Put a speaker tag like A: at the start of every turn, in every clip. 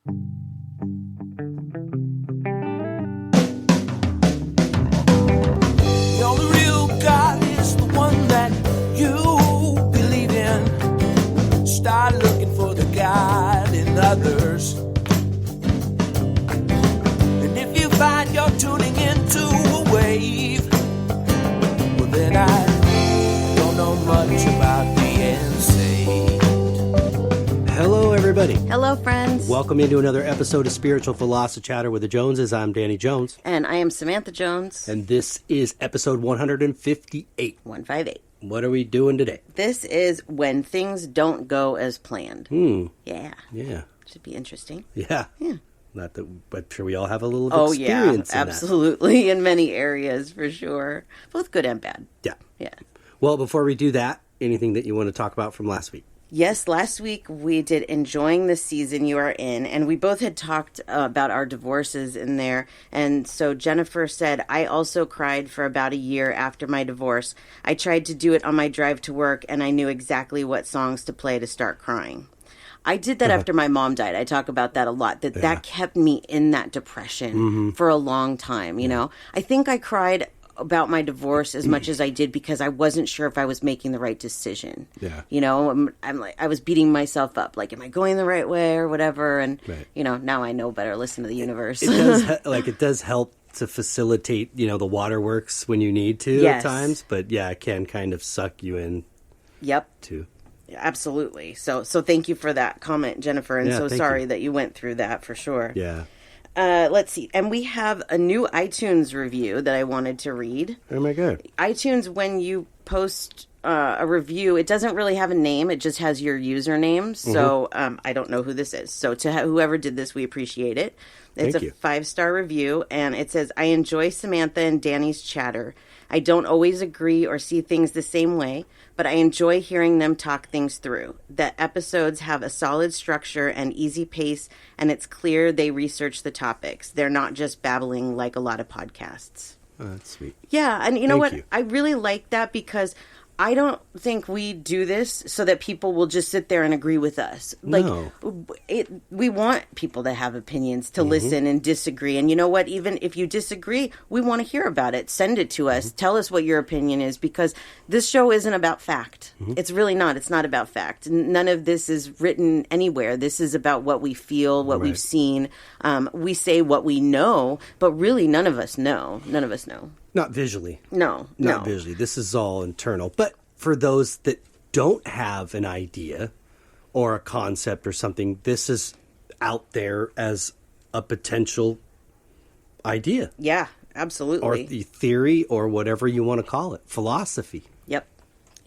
A: The only real God is the one that you believe in. Start looking for the God in others. And if you find you're tuning into a wave, well then I don't know much about being saved.
B: Hello, everybody.
C: Hello, friends.
B: Welcome into another episode of Spiritual Philosophy Chatter with the Joneses. I'm Danny Jones.
C: And I am Samantha Jones.
B: And this is episode 158.
C: 158.
B: What are we doing today?
C: This is when things don't go as planned. Yeah.
B: Yeah.
C: Should be interesting.
B: Yeah.
C: Yeah.
B: Not that, but sure we all have a little
C: Oh,
B: experience
C: yeah.
B: in
C: Absolutely. In many areas, for sure. Both good and bad.
B: that.
C: Yeah.
B: Well, before we do that, anything that you want to talk about from last week?
C: Yes, last week we did Enjoying the Season You Are In, and we both had talked about our divorces in there. And so Jennifer said, I also cried for about a year after my divorce. I tried to do it on my drive to work, and I knew exactly what songs to play to start crying. I did that after my mom died. I talk about that a lot, that kept me in that depression for a long time, you know. I think I cried about my divorce as much as I did because I wasn't sure if I was making the right decision.
B: Yeah.
C: You know, I'm like, I was beating myself up. Like, am I going the right way or whatever? And, you know, now I know better. Listen to the universe.
B: It does, it does help to facilitate, you know, the waterworks when you need to at times. But yeah, it can kind of suck you in.
C: Yep.
B: Too.
C: Absolutely. So thank you for that comment, Jennifer. And so sorry that you went through that for sure.
B: Yeah.
C: Let's see. And we have a new iTunes review that I wanted to read.
B: Oh, my God.
C: iTunes, when you post a review, it doesn't really have a name. It just has your username. So I don't know who this is. So to whoever did this, we appreciate it. It's
B: Thank
C: a
B: you.
C: 5-star review, and it says, I enjoy Samantha and Danny's chatter. I don't always agree or see things the same way, but I enjoy hearing them talk things through. The episodes have a solid structure and easy pace, and it's clear they research the topics. They're not just babbling like a lot of podcasts.
B: Oh, that's sweet.
C: Yeah, and you know what?
B: you.
C: I really like that because I don't think we do this so that people will just sit there and agree with us. Like,
B: No.
C: we want people to have opinions, to listen and disagree. And you know what? Even if you disagree, we want to hear about it. Send it to us. Tell us what your opinion is, because this show isn't about fact. It's really not. It's not about fact. None of this is written anywhere. This is about what we feel, what we've seen. We say what we know, but really none of us know. None of us know.
B: Not visually.
C: No.
B: Not visually. This is all internal. But for those that don't have an idea or a concept or something, this is out there as a potential idea.
C: Yeah, absolutely.
B: Or the theory or whatever you want to call it. Philosophy.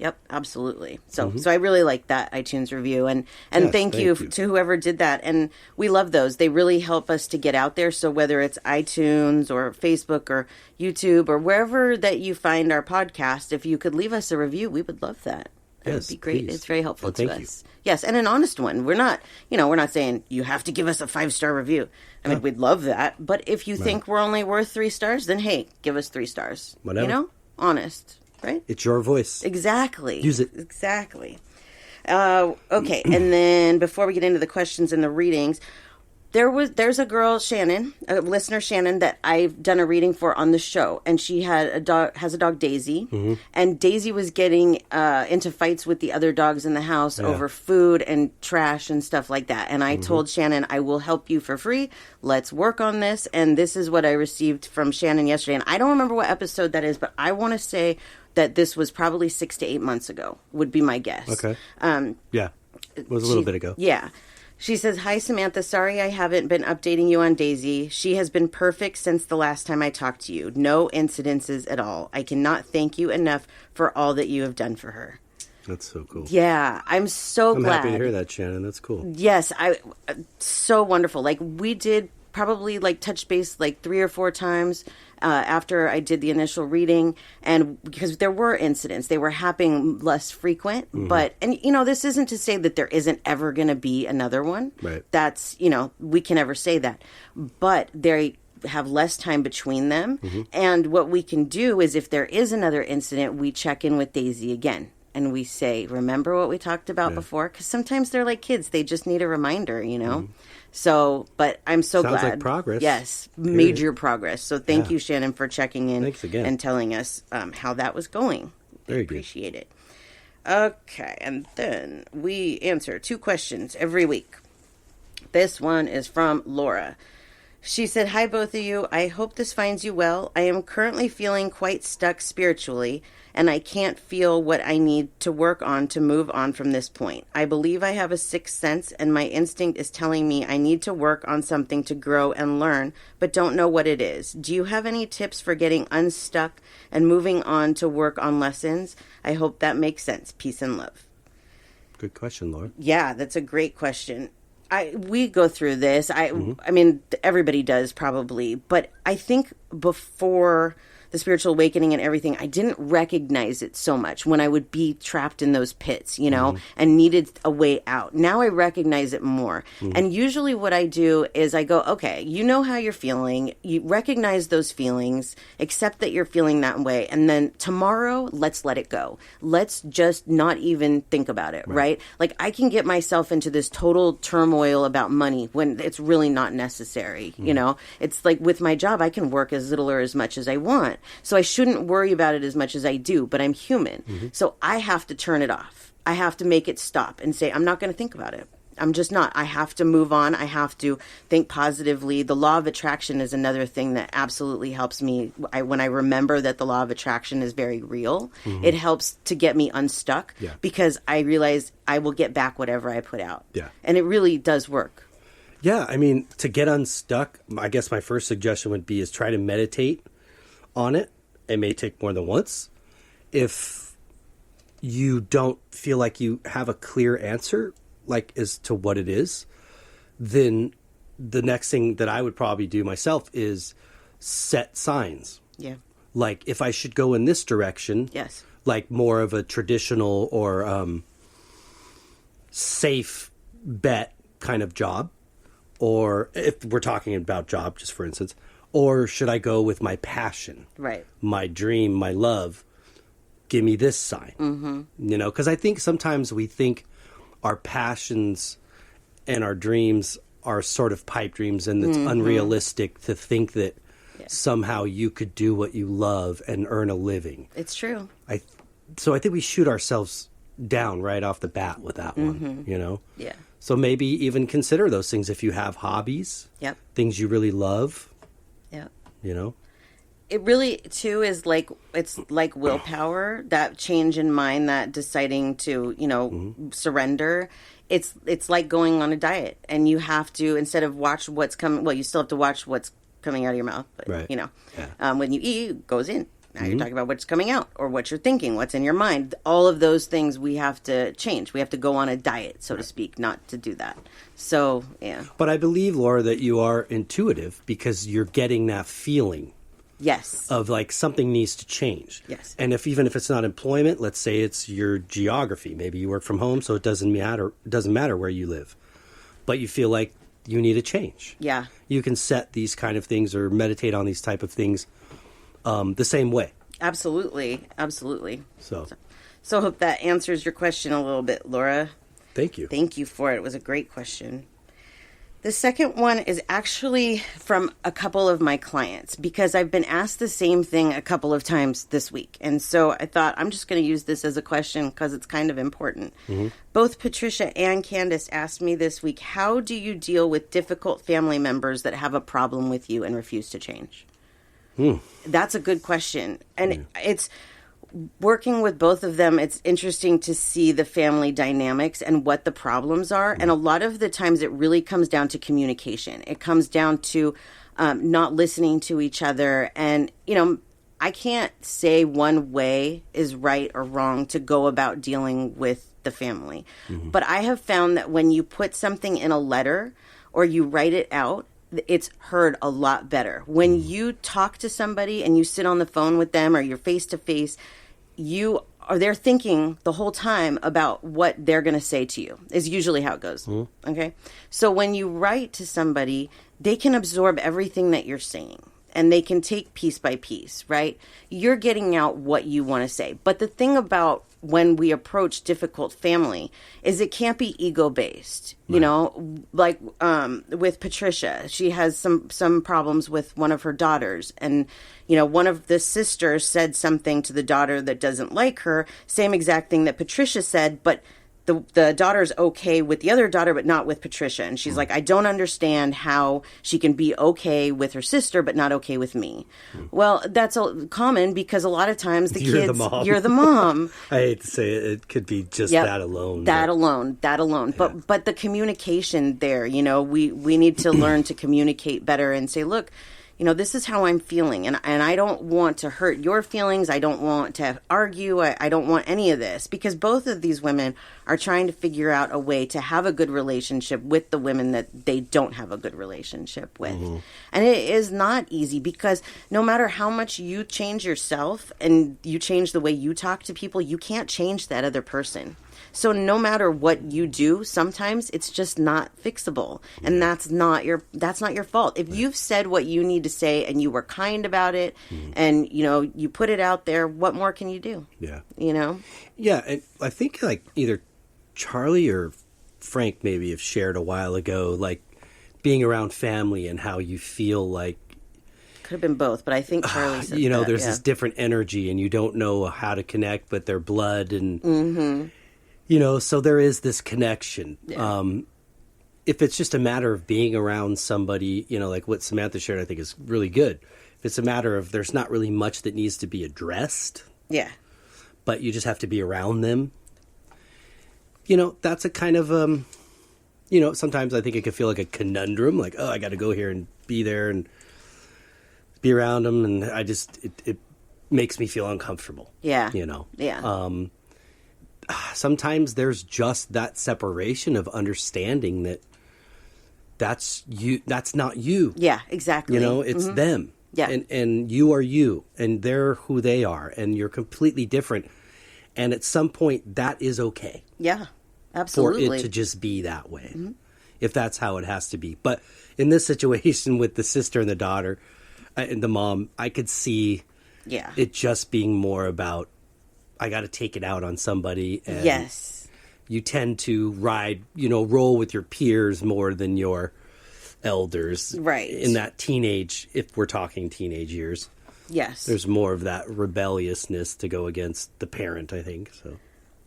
C: Yep, absolutely. So I really like that iTunes review, and
B: Yes,
C: thank you to whoever did that. And we love those. They really help us to get out there. So whether it's iTunes or Facebook or YouTube or wherever that you find our podcast, if you could leave us a review, we would love that. That would be great.
B: Please.
C: It's very helpful
B: And
C: to
B: thank
C: us. Yes, and an honest one. We're not saying you have to give us a 5-star review. I mean, we'd love that. But if you think we're only worth 3 stars, then hey, give us 3 stars.
B: Whatever.
C: You know? Honest. Right?
B: It's your voice.
C: Exactly.
B: Use it.
C: Exactly. Okay, and then before we get into the questions and the readings, there's a girl, Shannon, a listener, Shannon, that I've done a reading for on the show, and she has a dog, Daisy, and Daisy was getting into fights with the other dogs in the house over food and trash and stuff like that. And I told Shannon, I will help you for free. Let's work on this. And this is what I received from Shannon yesterday. And I don't remember what episode that is, but I want to say that this was probably 6 to 8 months ago, would be my guess.
B: Okay. Yeah. It was a little bit ago.
C: Yeah. She says, hi, Samantha. Sorry I haven't been updating you on Daisy. She has been perfect since the last time I talked to you. No incidences at all. I cannot thank you enough for all that you have done for her.
B: That's so cool.
C: Yeah, I'm so glad.
B: I'm happy to hear that, Shannon. That's cool.
C: Yes, so wonderful. Like, we did probably touch base 3 or 4 times after I did the initial reading, and because there were incidents, they were happening less frequent, but, and this isn't to say that there isn't ever going to be another one.
B: Right.
C: That's, we can never say that, but they have less time between them. And what we can do is, if there is another incident, we check in with Daisy again. And we say, remember what we talked about before? Because sometimes they're like kids. They just need a reminder, So, but I'm so
B: Sounds
C: glad.
B: like progress.
C: Yes, major progress. So thank
B: Yeah.
C: you, Shannon, for checking in
B: Thanks again.
C: and telling us how that was going.
B: Very good.
C: Appreciate it. Okay, and then we answer 2 questions every week. This one is from Laura. She said, "Hi, both of you. I hope this finds you well. I am currently feeling quite stuck spiritually, and I can't feel what I need to work on to move on from this point. I believe I have a sixth sense, and my instinct is telling me I need to work on something to grow and learn, but don't know what it is. Do you have any tips for getting unstuck and moving on to work on lessons? I hope that makes sense. Peace and love."
B: Good question, Laura.
C: Yeah, that's a great question. We go through this. I mean, everybody does probably, but I think before the spiritual awakening and everything, I didn't recognize it so much when I would be trapped in those pits, and needed a way out. Now I recognize it more. And usually what I do is I go, okay, you know how you're feeling. You recognize those feelings, accept that you're feeling that way. And then tomorrow, let's let it go. Let's just not even think about it, right? Like I can get myself into this total turmoil about money when it's really not necessary. It's like with my job, I can work as little or as much as I want. So I shouldn't worry about it as much as I do, but I'm human. So I have to turn it off. I have to make it stop and say, I'm not going to think about it. I'm just not. I have to move on. I have to think positively. The law of attraction is another thing that absolutely helps me. When I remember that the law of attraction is very real, it helps to get me unstuck because I realize I will get back whatever I put out.
B: Yeah.
C: And it really does work.
B: Yeah, I mean, to get unstuck, I guess my first suggestion would be is try to meditate on it. It may take more than once. If you don't feel like you have a clear answer, like as to what it is, then the next thing that I would probably do myself is set signs.
C: Yeah.
B: Like if I should go in this direction,
C: Yes.
B: like more of a traditional or safe bet kind of job, or if we're talking about job, just for instance, or should I go with my passion,
C: Right.
B: my dream, my love? Give me this sign, because I think sometimes we think our passions and our dreams are sort of pipe dreams, and it's unrealistic to think that somehow you could do what you love and earn a living.
C: It's true.
B: So I think we shoot ourselves down right off the bat with that one,
C: Yeah.
B: So maybe even consider those things if you have hobbies,
C: Yep.
B: things you really love,
C: Yep.
B: It
C: really too is it's like willpower, that change in mind, that deciding to surrender. It's like going on a diet, and you have to, instead of watch what's coming, well, you still have to watch what's coming out of your mouth, but
B: Right.
C: when you eat, it goes in. Now you're talking about what's coming out, or what you're thinking, what's in your mind. All of those things we have to change. We have to go on a diet, so to speak, not to do that. So, yeah.
B: But I believe, Laura, that you are intuitive because you're getting that feeling
C: Yes.
B: of like something needs to change.
C: Yes.
B: And even if it's not employment, let's say it's your geography. Maybe you work from home, so it doesn't matter where you live. But you feel like you need a change.
C: Yeah.
B: You can set these kind of things or meditate on these type of things the same way.
C: Absolutely. Absolutely.
B: So
C: I hope that answers your question a little bit, Laura.
B: thank you.
C: Thank you for it. It was a great question. The second one is actually from a couple of my clients, because I've been asked the same thing a couple of times this week. And so I thought I'm just going to use this as a question because it's kind of important. Both Patricia and Candace asked me this week, how do you deal with difficult family members that have a problem with you and refuse to change? That's a good question. And it's working with both of them. It's interesting to see the family dynamics and what the problems are. And a lot of the times it really comes down to communication. It comes down to not listening to each other. And, I can't say one way is right or wrong to go about dealing with the family. But I have found that when you put something in a letter or you write it out, it's heard a lot better. When you talk to somebody and you sit on the phone with them or you're face to face, they're thinking the whole time about what they're going to say to you, is usually how it goes. Okay. So when you write to somebody, they can absorb everything that you're saying and they can take piece by piece, right? You're getting out what you want to say. But the thing about when we approach difficult family is it can't be ego-based. You know, like with Patricia, she has some problems with one of her daughters. And, you know, one of the sisters said something to the daughter that doesn't like her, same exact thing that Patricia said, but the daughter's okay with the other daughter, but not with Patricia. And she's like, I don't understand how she can be okay with her sister, but not okay with me. Well, that's common because a lot of times
B: You're the mom.
C: you're the mom.
B: I hate to say it, it could be just that alone.
C: That alone.
B: Yeah.
C: But the communication there, you know, we need to learn to communicate better and say, look, you know, this is how I'm feeling, and I don't want to hurt your feelings. I don't want to argue. I don't want any of this, because both of these women are trying to figure out a way to have a good relationship with the women that they don't have a good relationship with. And it is not easy, because no matter how much you change yourself and you change the way you talk to people, you can't change that other person. So no matter what you do, sometimes it's just not fixable, and that's not your fault. If you've said what you need to say and you were kind about it, and you know you put it out there, what more can you do?
B: Yeah,
C: you know.
B: Yeah, and I think like either Charlie or Frank maybe have shared a while ago, like being around family and how you feel like.
C: Could have been both, but I think Charlie said
B: you know,
C: that,
B: there's this different energy, and you don't know how to connect, but their blood and. You know, so there is this connection.
C: Yeah.
B: If it's just a matter of being around somebody, you know, like what Samantha shared, I think is really good. If it's a matter of there's not really much that needs to be addressed.
C: Yeah.
B: But you just have to be around them. You know, that's a kind of, you know, sometimes I think it can feel like a conundrum. Like, oh, I got to go here and be there and be around them. And I just, it makes me feel uncomfortable.
C: Yeah.
B: You know?
C: Yeah.
B: Sometimes there's just that separation of understanding that that's not you.
C: Yeah, exactly.
B: You know, it's them.
C: Yeah.
B: And you are you, and they're who they are, and you're completely different. And at some point, that is okay.
C: Yeah, absolutely.
B: For it to just be that way, if that's how it has to be. But in this situation with the sister and the daughter and the mom, I could see it just being more about, I got to take it out on somebody. And
C: yes.
B: You tend to roll with your peers more than your elders.
C: Right.
B: In that teenage, if we're talking teenage years.
C: Yes.
B: There's more of that rebelliousness to go against the parent, I think. So.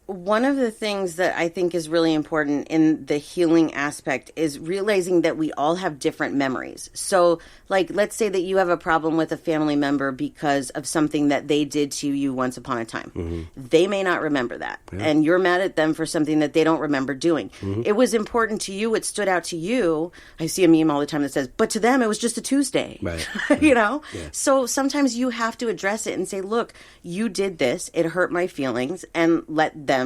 C: One of the things that I think is really important in the healing aspect is realizing that we all have different memories. So, like, let's say that you have a problem with a family member because of something that they did to you once upon a time. They may not remember that. Yeah. And you're mad at them for something that they don't remember doing. It was important to you. It stood out to you. I see a meme all the time that says, but to them, it was just a Tuesday.
B: Right.
C: You know?
B: Yeah.
C: So sometimes you have to address it and say, look, you did this. It hurt my feelings, and let them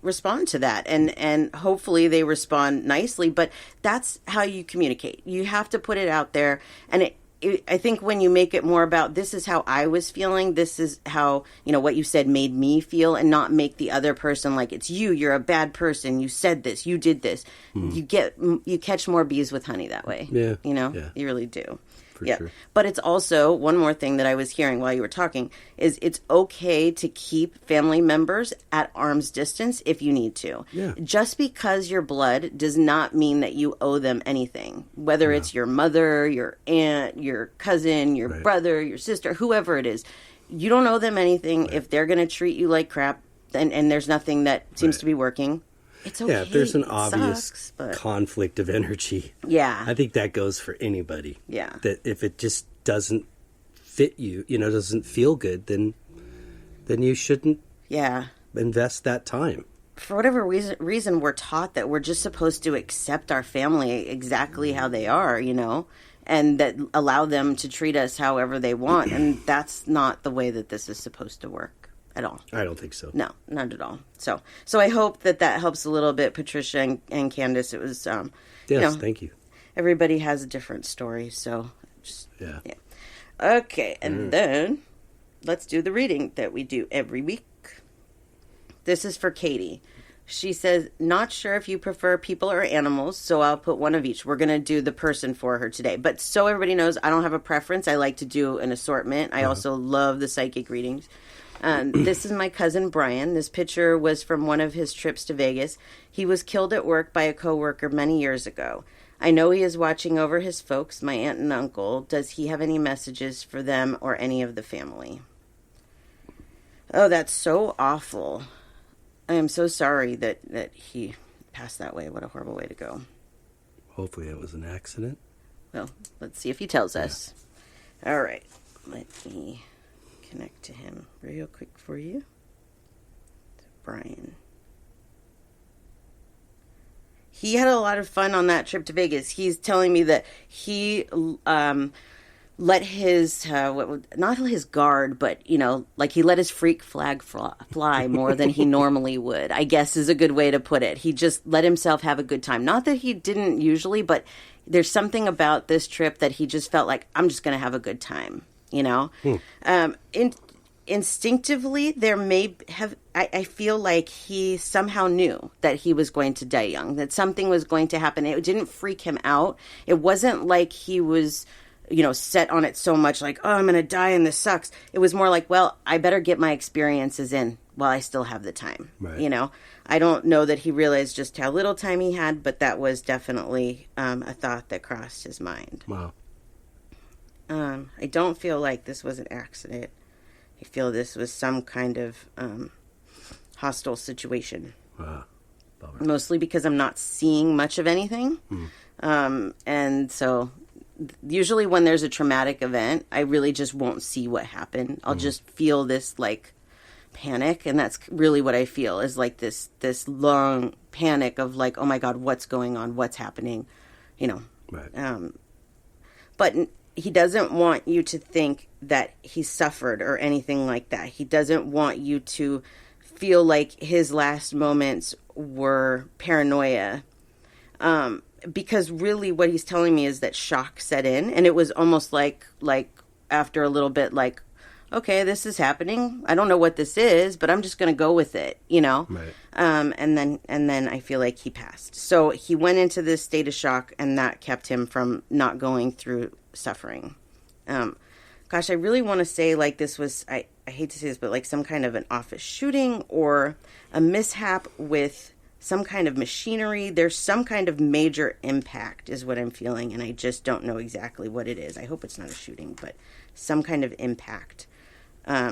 C: respond to that, and hopefully they respond nicely. But that's how you communicate. You have to put it out there, and I think when you make it more about, this is how I was feeling, this is how, what you said made me feel, and not make the other person like, it's you're a bad person, you said this, you did this. You catch more bees with honey that way.
B: Yeah.
C: You really do.
B: For sure.
C: But it's also, one more thing that I was hearing while you were talking, is it's okay to keep family members at arm's distance if you need to.
B: Yeah.
C: Just because you're blood does not mean that you owe them anything. Whether it's your mother, your aunt, your cousin, your brother, your sister, whoever it is. You don't owe them anything if they're going to treat you like crap, and there's nothing that seems to be working. It's okay.
B: Yeah, if there's an obvious
C: but
B: conflict of energy.
C: Yeah.
B: I think that goes for anybody.
C: Yeah.
B: That if it just doesn't fit you, doesn't feel good, then you shouldn't invest that time.
C: For whatever reason, we're taught that we're just supposed to accept our family exactly how they are, and that allow them to treat us however they want. And that's not the way that this is supposed to work. At all.
B: I don't think so.
C: No, not at all. So I hope that helps a little bit, Patricia and Candace. It was,
B: yes, thank you.
C: Everybody has a different story, so yeah. Okay, and then let's do the reading that we do every week. This is for Katie. She says, not sure if you prefer people or animals, so I'll put one of each. We're going to do the person for her today. But so everybody knows, I don't have a preference. I like to do an assortment. I also love the psychic readings. This is my cousin Brian. This picture was from one of his trips to Vegas. He was killed at work by a coworker many years ago. I know he is watching over his folks, my aunt and uncle. Does he have any messages for them or any of the family? Oh, that's so awful. I am so sorry that he passed that way. What a horrible way to go.
B: Hopefully it was an accident.
C: Well, let's see if he tells us. All right. Let me connect to him real quick for you. Brian. He had a lot of fun on that trip to Vegas. He's telling me that he let his, not his guard, but, like he let his freak flag fly more than he normally would, I guess is a good way to put it. He just let himself have a good time. Not that he didn't usually, but there's something about this trip that he just felt like, I'm just going to have a good time, Instinctively, there may have, I feel like he somehow knew that he was going to die young, that something was going to happen. It didn't freak him out. It wasn't like he was, set on it so much like, oh, I'm going to die and this sucks. It was more like, well, I better get my experiences in while I still have the time.
B: Right.
C: I don't know that he realized just how little time he had, but that was definitely a thought that crossed his mind.
B: Wow.
C: I don't feel like this was an accident. I feel this was some kind of hostile situation.
B: Bummer.
C: Mostly because I'm not seeing much of anything. And so usually when there's a traumatic event, I really just won't see what happened. I'll just feel this like panic. And that's really what I feel is like this long panic of like, oh my God, what's going on? What's happening?
B: Right.
C: But he doesn't want you to think that he suffered or anything like that. He doesn't want you to feel like his last moments were paranoia. Because really what he's telling me is that shock set in, and it was almost like after a little bit like, okay, this is happening. I don't know what this is, but I'm just going to go with it,
B: Right.
C: And then I feel like he passed. So he went into this state of shock, and that kept him from not going through suffering. Gosh, I really want to say like this was, I hate to say this, but like some kind of an office shooting or a mishap with some kind of machinery. There's some kind of major impact is what I'm feeling, and I just don't know exactly what it is. I hope it's not a shooting, but some kind of impact.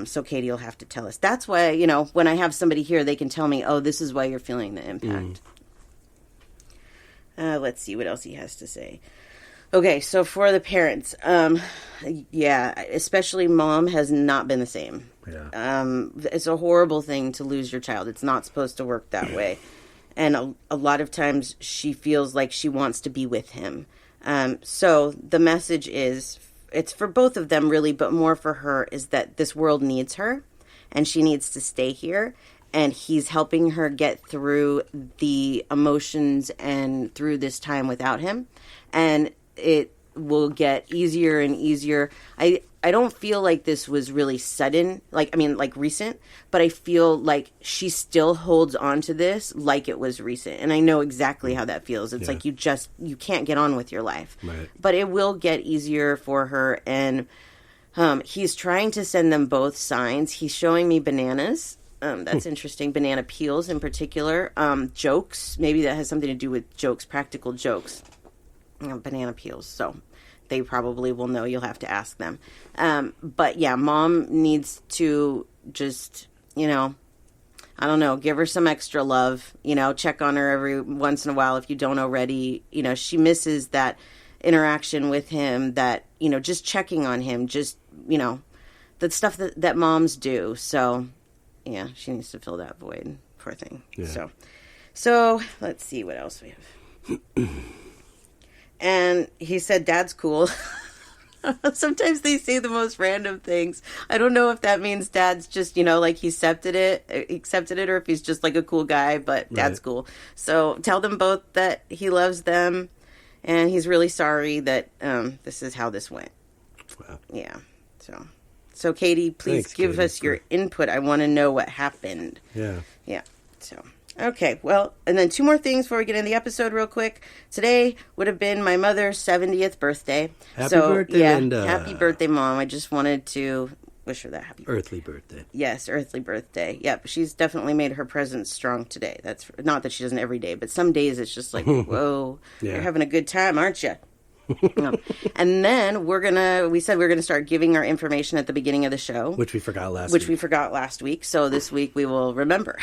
C: So Katie will have to tell us. That's why, when I have somebody here, they can tell me, oh, this is why you're feeling the impact. Let's see what else he has to say. Okay, so for the parents, especially mom has not been the same.
B: Yeah.
C: It's a horrible thing to lose your child. It's not supposed to work that way. And a lot of times she feels like she wants to be with him. So the message is, it's for both of them really, but more for her, is that this world needs her and she needs to stay here. And he's helping her get through the emotions and through this time without him. And it will get easier and easier. I don't feel like this was really sudden, like recent, but I feel like she still holds on to this like it was recent. And I know exactly how that feels. It's like you can't get on with your life.
B: Right.
C: But it will get easier for her. And he's trying to send them both signs. He's showing me bananas. That's interesting. Banana peels in particular. Jokes. Maybe that has something to do with jokes, practical jokes. Banana peels. So they probably will know. You'll have to ask them. But yeah, mom needs to just, I don't know, give her some extra love, check on her every once in a while if you don't already. She misses that interaction with him, that, just checking on him, just, the stuff that moms do. So yeah, she needs to fill that void. Poor thing.
B: Yeah.
C: So let's see what else we have. And he said, Dad's cool. Sometimes they say the most random things. I don't know if that means Dad's just, like he accepted it, or if he's just like a cool guy, but Dad's cool. So tell them both that he loves them, and he's really sorry that this is how this went.
B: Wow.
C: Yeah. So Katie, please give us your input. I want to know what happened.
B: Yeah.
C: Yeah. So. Okay, well, and then two more things before we get into the episode real quick. Today would have been my mother's 70th birthday.
B: Happy birthday, Linda.
C: Happy birthday, Mom. I just wanted to wish her that happy
B: Earthly birthday.
C: Yes, earthly birthday. Yep, she's definitely made her presence strong today. That's not that she doesn't every day, but some days it's just like, whoa, you're having a good time, aren't you? No. And then we said we're gonna start giving our information at the beginning of the show,
B: Which we forgot last week. So this week we will remember.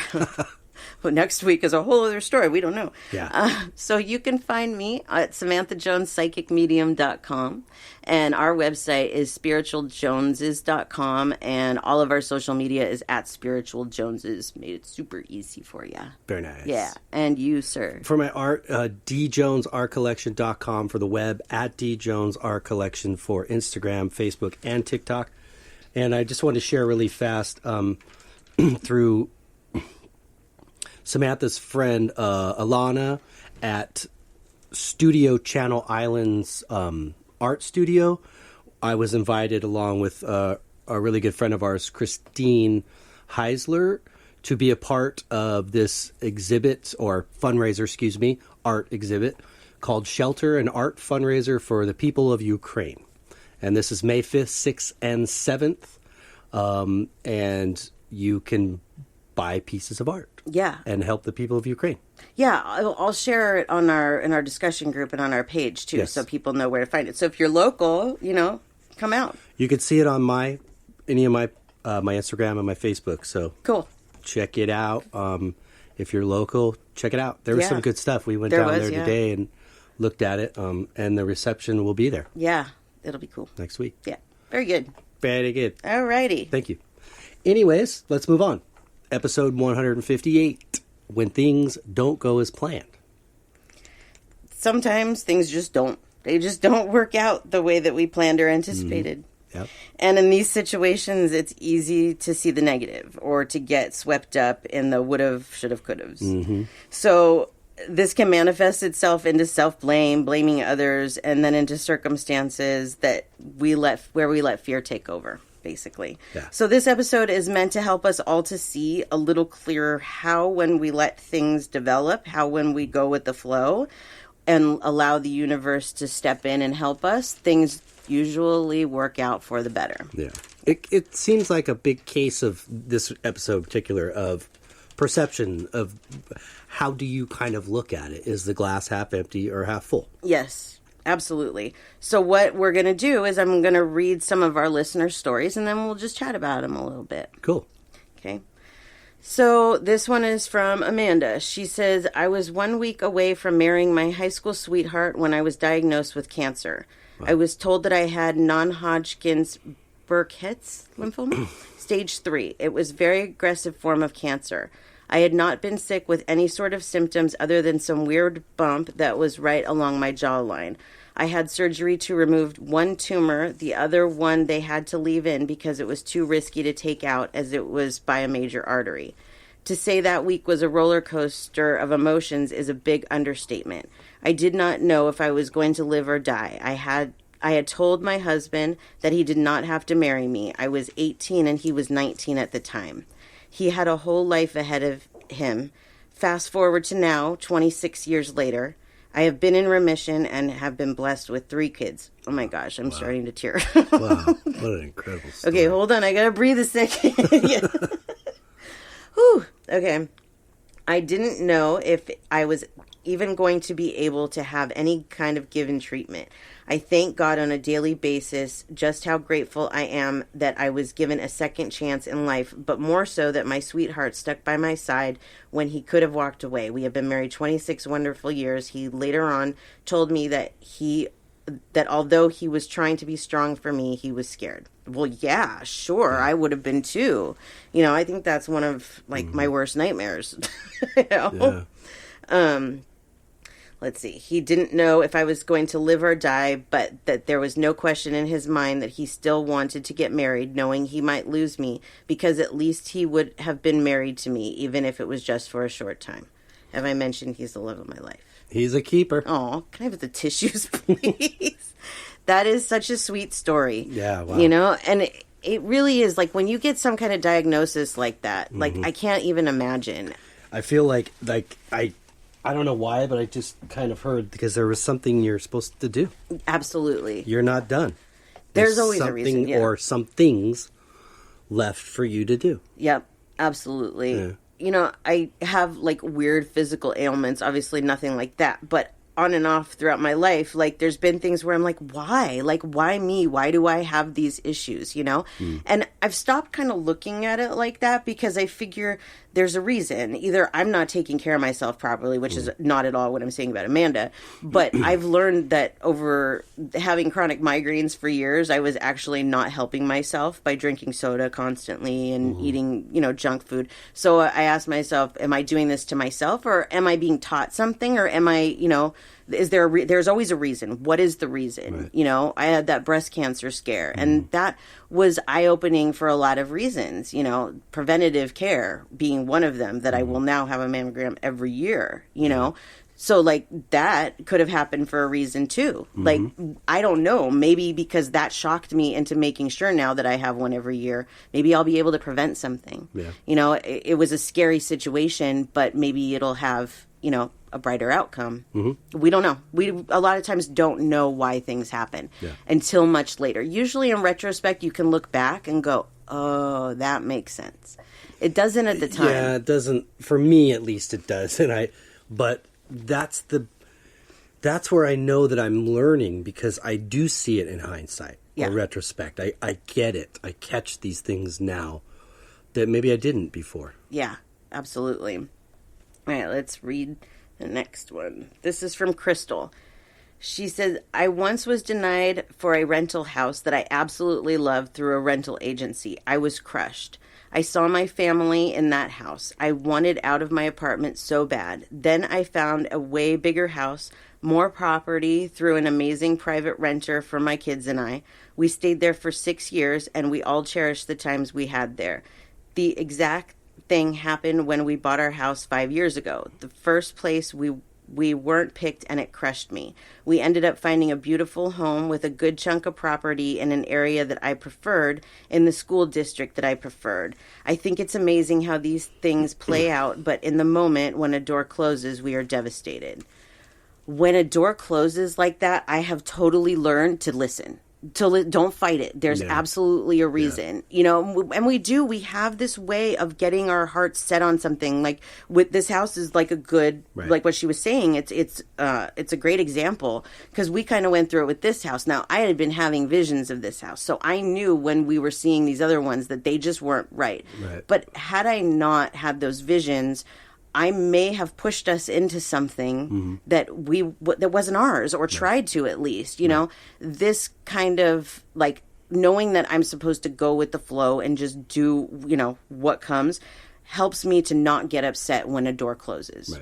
B: But next week is a whole other story. We don't know. Yeah.
C: So you can find me at SamanthaJonesPsychicMedium.com. And our website is SpiritualJoneses.com. And all of our social media is at SpiritualJoneses. Made it super easy for you.
B: Very nice.
C: Yeah. And you, sir.
B: For my art, djonesartcollection.com for the web, at djonesartcollection for Instagram, Facebook, and TikTok. And I just want to share really fast through Samantha's friend Alana at Studio Channel Islands Art Studio. I was invited along with a really good friend of ours, Christine Heisler, to be a part of this exhibit, or fundraiser, art exhibit called Shelter, an art fundraiser for the people of Ukraine. And this is May 5th, 6th, and 7th. And you can buy pieces of art.
C: Yeah.
B: And help the people of Ukraine.
C: Yeah, I'll share it in our discussion group and on our page too, so people know where to find it. So if you're local, come out.
B: You can see it on any of my Instagram and my Facebook. So
C: cool.
B: Check it out. If you're local, check it out. There was some good stuff. We went down there today and looked at it, and the reception will be there.
C: Yeah, it'll be cool.
B: Next week.
C: Yeah, very good.
B: Very good.
C: All righty.
B: Thank you. Anyways, let's move on. Episode 158, When Things Don't Go As Planned.
C: Sometimes things just don't. They just don't work out the way that we planned or anticipated.
B: Yep.
C: And in these situations, it's easy to see the negative or to get swept up in the would've, should've, could've's.
B: Mm-hmm.
C: So this can manifest itself into self-blame, blaming others, and then into circumstances that where we let fear take over, basically.
B: Yeah.
C: So this episode is meant to help us all to see a little clearer how when we let things develop, how when we go with the flow and allow the universe to step in and help us, things usually work out for the better.
B: Yeah. It seems like a big case of this episode in particular of perception of how do you kind of look at it? Is the glass half empty or half full?
C: Yes, absolutely. So what we're going to do is I'm going to read some of our listener stories and then we'll just chat about them a little bit.
B: Cool.
C: Okay. So this one is from Amanda. She says, I was 1 week away from marrying my high school sweetheart when I was diagnosed with cancer. Wow. I was told that I had non-Hodgkin's Burkitt's lymphoma, stage 3. It was a very aggressive form of cancer. I had not been sick with any sort of symptoms other than some weird bump that was right along my jawline. I had surgery to remove one tumor. The other one they had to leave in because it was too risky to take out as it was by a major artery. To say that week was a roller coaster of emotions is a big understatement. I did not know if I was going to live or die. I had told my husband that he did not have to marry me. I was 18 and he was 19 at the time. He had a whole life ahead of him. Fast forward to now, 26 years later. I have been in remission and have been blessed with 3 kids. Oh my gosh, I'm starting to tear.
B: Wow, what an incredible story.
C: Okay, hold on. I gotta breathe a second. Whew. Okay. I didn't know if I was even going to be able to have any kind of given treatment. I thank God on a daily basis just how grateful I am that I was given a second chance in life, but more so that my sweetheart stuck by my side when he could have walked away. We have been married 26 wonderful years. He later on told me that although he was trying to be strong for me, he was scared. Well, yeah, sure. I would have been too. I think that's one of my worst nightmares. Yeah. Let's see. He didn't know if I was going to live or die, but that there was no question in his mind that he still wanted to get married, knowing he might lose me, because at least he would have been married to me, even if it was just for a short time. Have I mentioned he's the love of my life?
B: He's a keeper.
C: Oh, can I have the tissues, please? That is such a sweet story.
B: Yeah, wow.
C: And it really is, when you get some kind of diagnosis like that, I can't even imagine.
B: I feel like I don't know why, but I just kind of heard because there was something you're supposed to do.
C: Absolutely.
B: You're not done.
C: There's always a reason, yeah.
B: Or some things left for you to do.
C: Yep, absolutely.
B: Yeah.
C: You know, I have like weird physical ailments, obviously nothing like that, but on and off throughout my life, like there's been things where I'm like, why? Like, why me? Why do I have these issues, you know? And I've stopped kind of looking at it like that because I figure there's a reason. Either I'm not taking care of myself properly, which is not at all what I'm saying about Amanda, but I've learned that over having chronic migraines for years, I was actually not helping myself by drinking soda constantly and eating, you know, junk food. So I asked myself, am I doing this to myself, or am I being taught something, or am I, you know, is there there's always a reason. What is the reason?
B: Right.
C: You know, I had that breast cancer scare, and that was eye-opening for a lot of reasons, you know, preventative care being one of them, that I will now have a mammogram every year, you know. So like that could have happened for a reason too. Like, I don't know, maybe because that shocked me into making sure now that I have one every year, maybe I'll be able to prevent something.
B: Yeah.
C: You know, it was a scary situation, but maybe it'll have, you know, a brighter outcome. We don't know. We a lot of times don't know why things happen until much later. Usually in retrospect, you can look back and go, oh, that makes sense. It doesn't at the time.
B: Yeah, it doesn't. For me, at least, it does. But that's where I know that I'm learning, because I do see it in hindsight or retrospect. I get it. I catch these things now that maybe I didn't before.
C: Yeah, absolutely. All right, let's read the next one. This is from Crystal. She says, I once was denied for a rental house that I absolutely loved through a rental agency. I was crushed. I saw my family in that house. I wanted out of my apartment so bad. Then I found a way bigger house, more property through an amazing private renter for my kids and I. We stayed there for 6 years, and we all cherished the times we had there. The exact thing happened when we bought our house 5 years ago. The first place we weren't picked, and it crushed me. We ended up finding a beautiful home with a good chunk of property in an area that I preferred, in the school district that I preferred. I think it's amazing how these things play out, but in the moment when a door closes, we are devastated. When a door closes like that, I have totally learned to listen. Don't fight it. There's absolutely a reason, you know, and we have this way of getting our hearts set on something. Like with this house is like a good, like what she was saying, it's a great example, because we kind of went through it with this house. Now, I had been having visions of this house, so I knew when we were seeing these other ones that they just weren't right. But had I not had those visions, I may have pushed us into something that that wasn't ours, or tried to, at least, you know. This kind of like knowing that I'm supposed to go with the flow and just do, you know, what comes, helps me to not get upset when a door closes.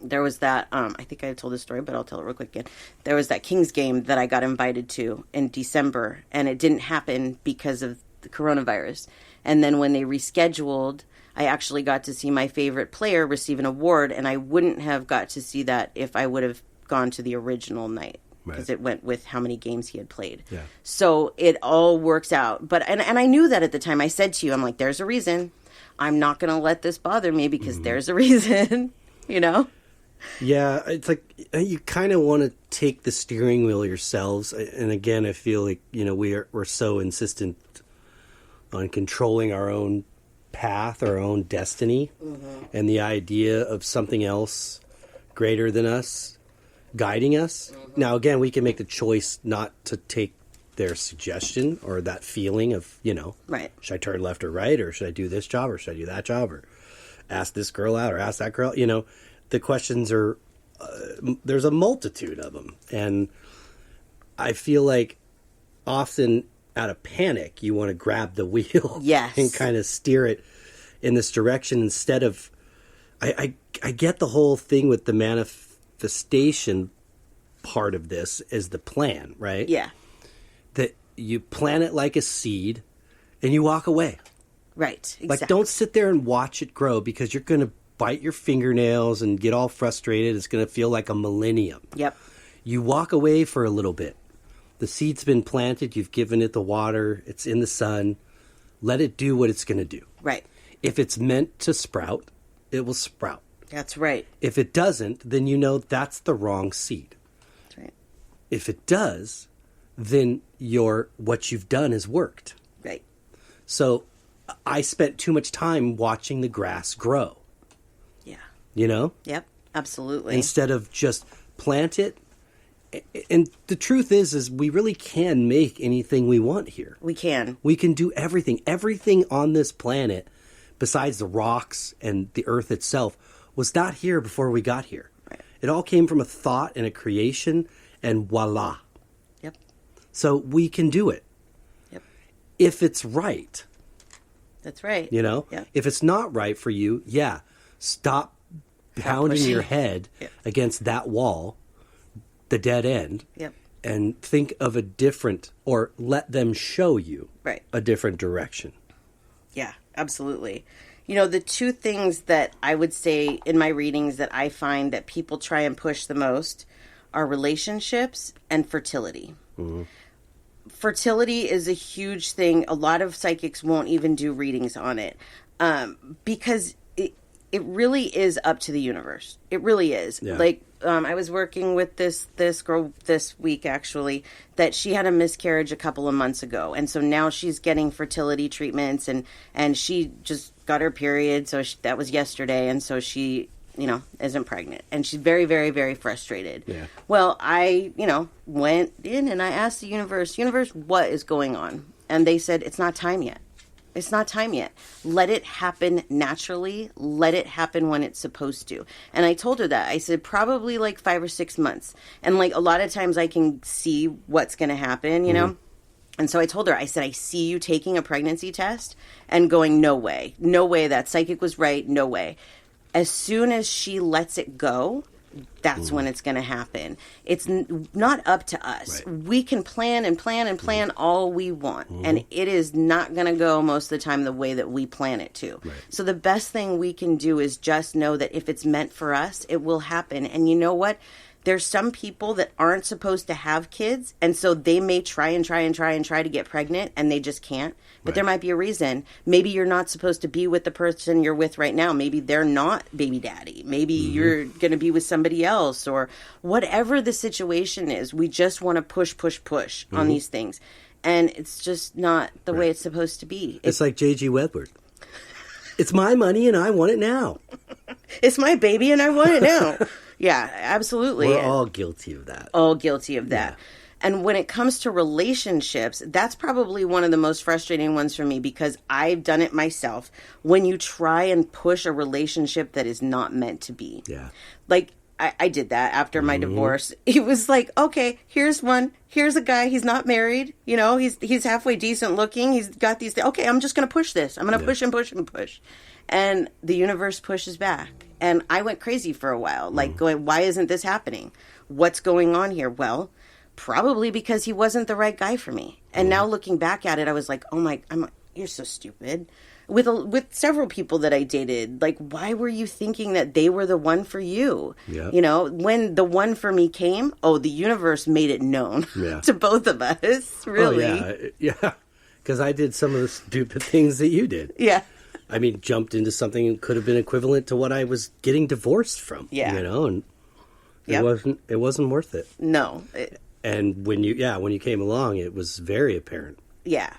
C: There was that, I think I told this story, but I'll tell it real quick again. There was that Kings game that I got invited to in December, and it didn't happen because of the coronavirus. And then when they rescheduled, I actually got to see my favorite player receive an award, and I wouldn't have got to see that if I would have gone to the original night, because it went with how many games he had played. So it all works out. But and I knew that at the time. I said to you, I'm like, there's a reason. I'm not going to let this bother me, because there's a reason, you know?
B: Yeah, it's like you kind of want to take the steering wheel yourselves. And again, I feel like, you know, we're so insistent on controlling our own path, our own destiny, and the idea of something else greater than us guiding us. Now, again, we can make the choice not to take their suggestion or that feeling of, you know, should I turn left or right, or should I do this job, or should I do that job, or ask this girl out, or ask that girl. You know, the questions are, there's a multitude of them. And I feel like often out of panic, you want to grab the wheel and kind of steer it in this direction instead of, I get the whole thing with the manifestation part of this is the plan, right? Yeah. That you plant it like a seed and you walk away.
C: Right. Exactly.
B: Like, don't sit there and watch it grow, because you're going to bite your fingernails and get all frustrated. It's going to feel like a millennium. Yep. You walk away for a little bit. The seed's been planted. You've given it the water. It's in the sun. Let it do what it's going to do. Right. If it's meant to sprout, it will sprout.
C: That's right.
B: If it doesn't, then you know that's the wrong seed. That's right. If it does, then what you've done has worked. Right. So I spent too much time watching the grass grow.
C: Yeah.
B: You know?
C: Yep. Absolutely.
B: Instead of just plant it. And the truth is we really can make anything we want here.
C: We can.
B: We can do everything. Everything on this planet, besides the rocks and the earth itself, was not here before we got here.
C: Right.
B: It all came from a thought and a creation, and voila.
C: Yep.
B: So we can do it.
C: Yep.
B: If it's right.
C: That's right.
B: You know?
C: Yep.
B: If it's not right for you, stop pounding
C: pushing.
B: your head
C: Yep.
B: against that wall, the dead end.
C: Yep.
B: And think of a different, or let them show you
C: Right.
B: a different direction.
C: Yeah, absolutely. You know, the two things that I would say in my readings that I find that people try and push the most are relationships and fertility.
B: Mm-hmm.
C: Fertility is a huge thing. A lot of psychics won't even do readings on it because it really is up to the universe. It really is.
B: Yeah.
C: Like, I was working with this girl this week, actually, that she had a miscarriage a couple of months ago. And so now she's getting fertility treatments and she just got her period. So that was yesterday. And so she, isn't pregnant. And she's very, very, very frustrated.
B: Yeah.
C: Well, I, went in and I asked the universe, what is going on? And they said, it's not time yet. It's not time yet. Let it happen naturally. Let it happen when it's supposed to. And I told her that. I said, probably like 5 or 6 months. And like a lot of times I can see what's going to happen, you know? And so I told her, I said, I see you taking a pregnancy test and going, no way. No way. That psychic was right. No way. As soon as she lets it go, that's when it's going to happen. It's not up to us.
B: Right.
C: We can plan and plan and plan all we want. And it is not going to go most of the time the way that we plan it to.
B: Right.
C: So the best thing we can do is just know that if it's meant for us, it will happen. And you know what? There's some people that aren't supposed to have kids, and so they may try to get pregnant, and they just can't. But
B: Right.
C: there might be a reason. Maybe you're not supposed to be with the person you're with right now. Maybe they're not baby daddy. Maybe you're going to be with somebody else, or whatever the situation is. We just want to push on these things, and it's just not the way it's supposed to be.
B: It's like J.G. Wedward. It's my money and I want it now.
C: It's my baby, and I want it now. Yeah, absolutely.
B: We're all guilty of that.
C: All guilty of that.
B: Yeah.
C: And when it comes to relationships, that's probably one of the most frustrating ones for me because I've done it myself. When you try and push a relationship that is not meant to be.
B: Yeah.
C: Like, I did that after my divorce. It was like, okay, here's one. Here's a guy. He's not married. He's halfway decent looking. He's got these things. Okay, I'm just going to push this. I'm going to push and push and push. And the universe pushes back. And I went crazy for a while, like going, why isn't this happening? What's going on here? Well, probably because he wasn't the right guy for me. And now looking back at it, I was like, oh you're so stupid. With several people that I dated, like, why were you thinking that they were the one for you?
B: Yeah.
C: When the one for me came, the universe made it known to both of us, really.
B: Oh, yeah. Because I did some of the stupid things that you did.
C: Yeah.
B: I mean, jumped into something that could have been equivalent to what I was getting divorced from.
C: Yeah.
B: And it wasn't worth it.
C: No.
B: And when you came along, it was very apparent.
C: Yeah.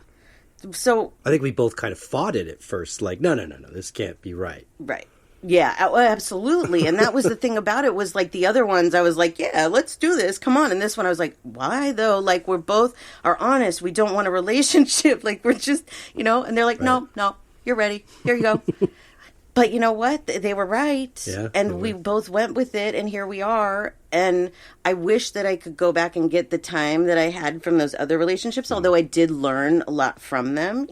C: So
B: I think we both kind of fought it at first, like, no, this can't be right.
C: Right. Yeah, absolutely. And that was the thing about it was like the other ones, I was like, yeah, let's do this. Come on. And this one, I was like, why though? Like, we're both are honest. We don't want a relationship. Like, we're just, and they're like, no, you're ready. Here you go. But you know what? They were right.
B: Yeah,
C: and we both went with it, and here we are. And I wish that I could go back and get the time that I had from those other relationships, although I did learn a lot from them,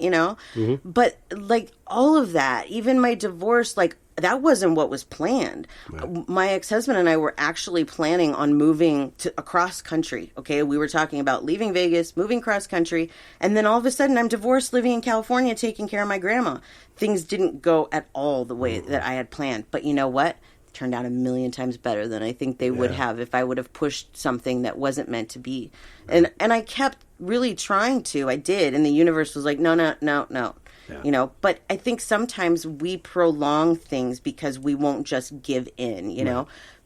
C: But, like, all of that, even my divorce, like, that wasn't what was planned. Right. My ex-husband and I were actually planning on moving across country. Okay, we were talking about leaving Vegas, moving cross country, and then all of a sudden I'm divorced, living in California, taking care of my grandma. Things didn't go at all the way that I had planned. But you know what? It turned out 1,000,000 times better than I think they would have if I would have pushed something that wasn't meant to be. Right. And I kept really trying to. I did, and the universe was like, no. Yeah. But I think sometimes we prolong things because we won't just give in,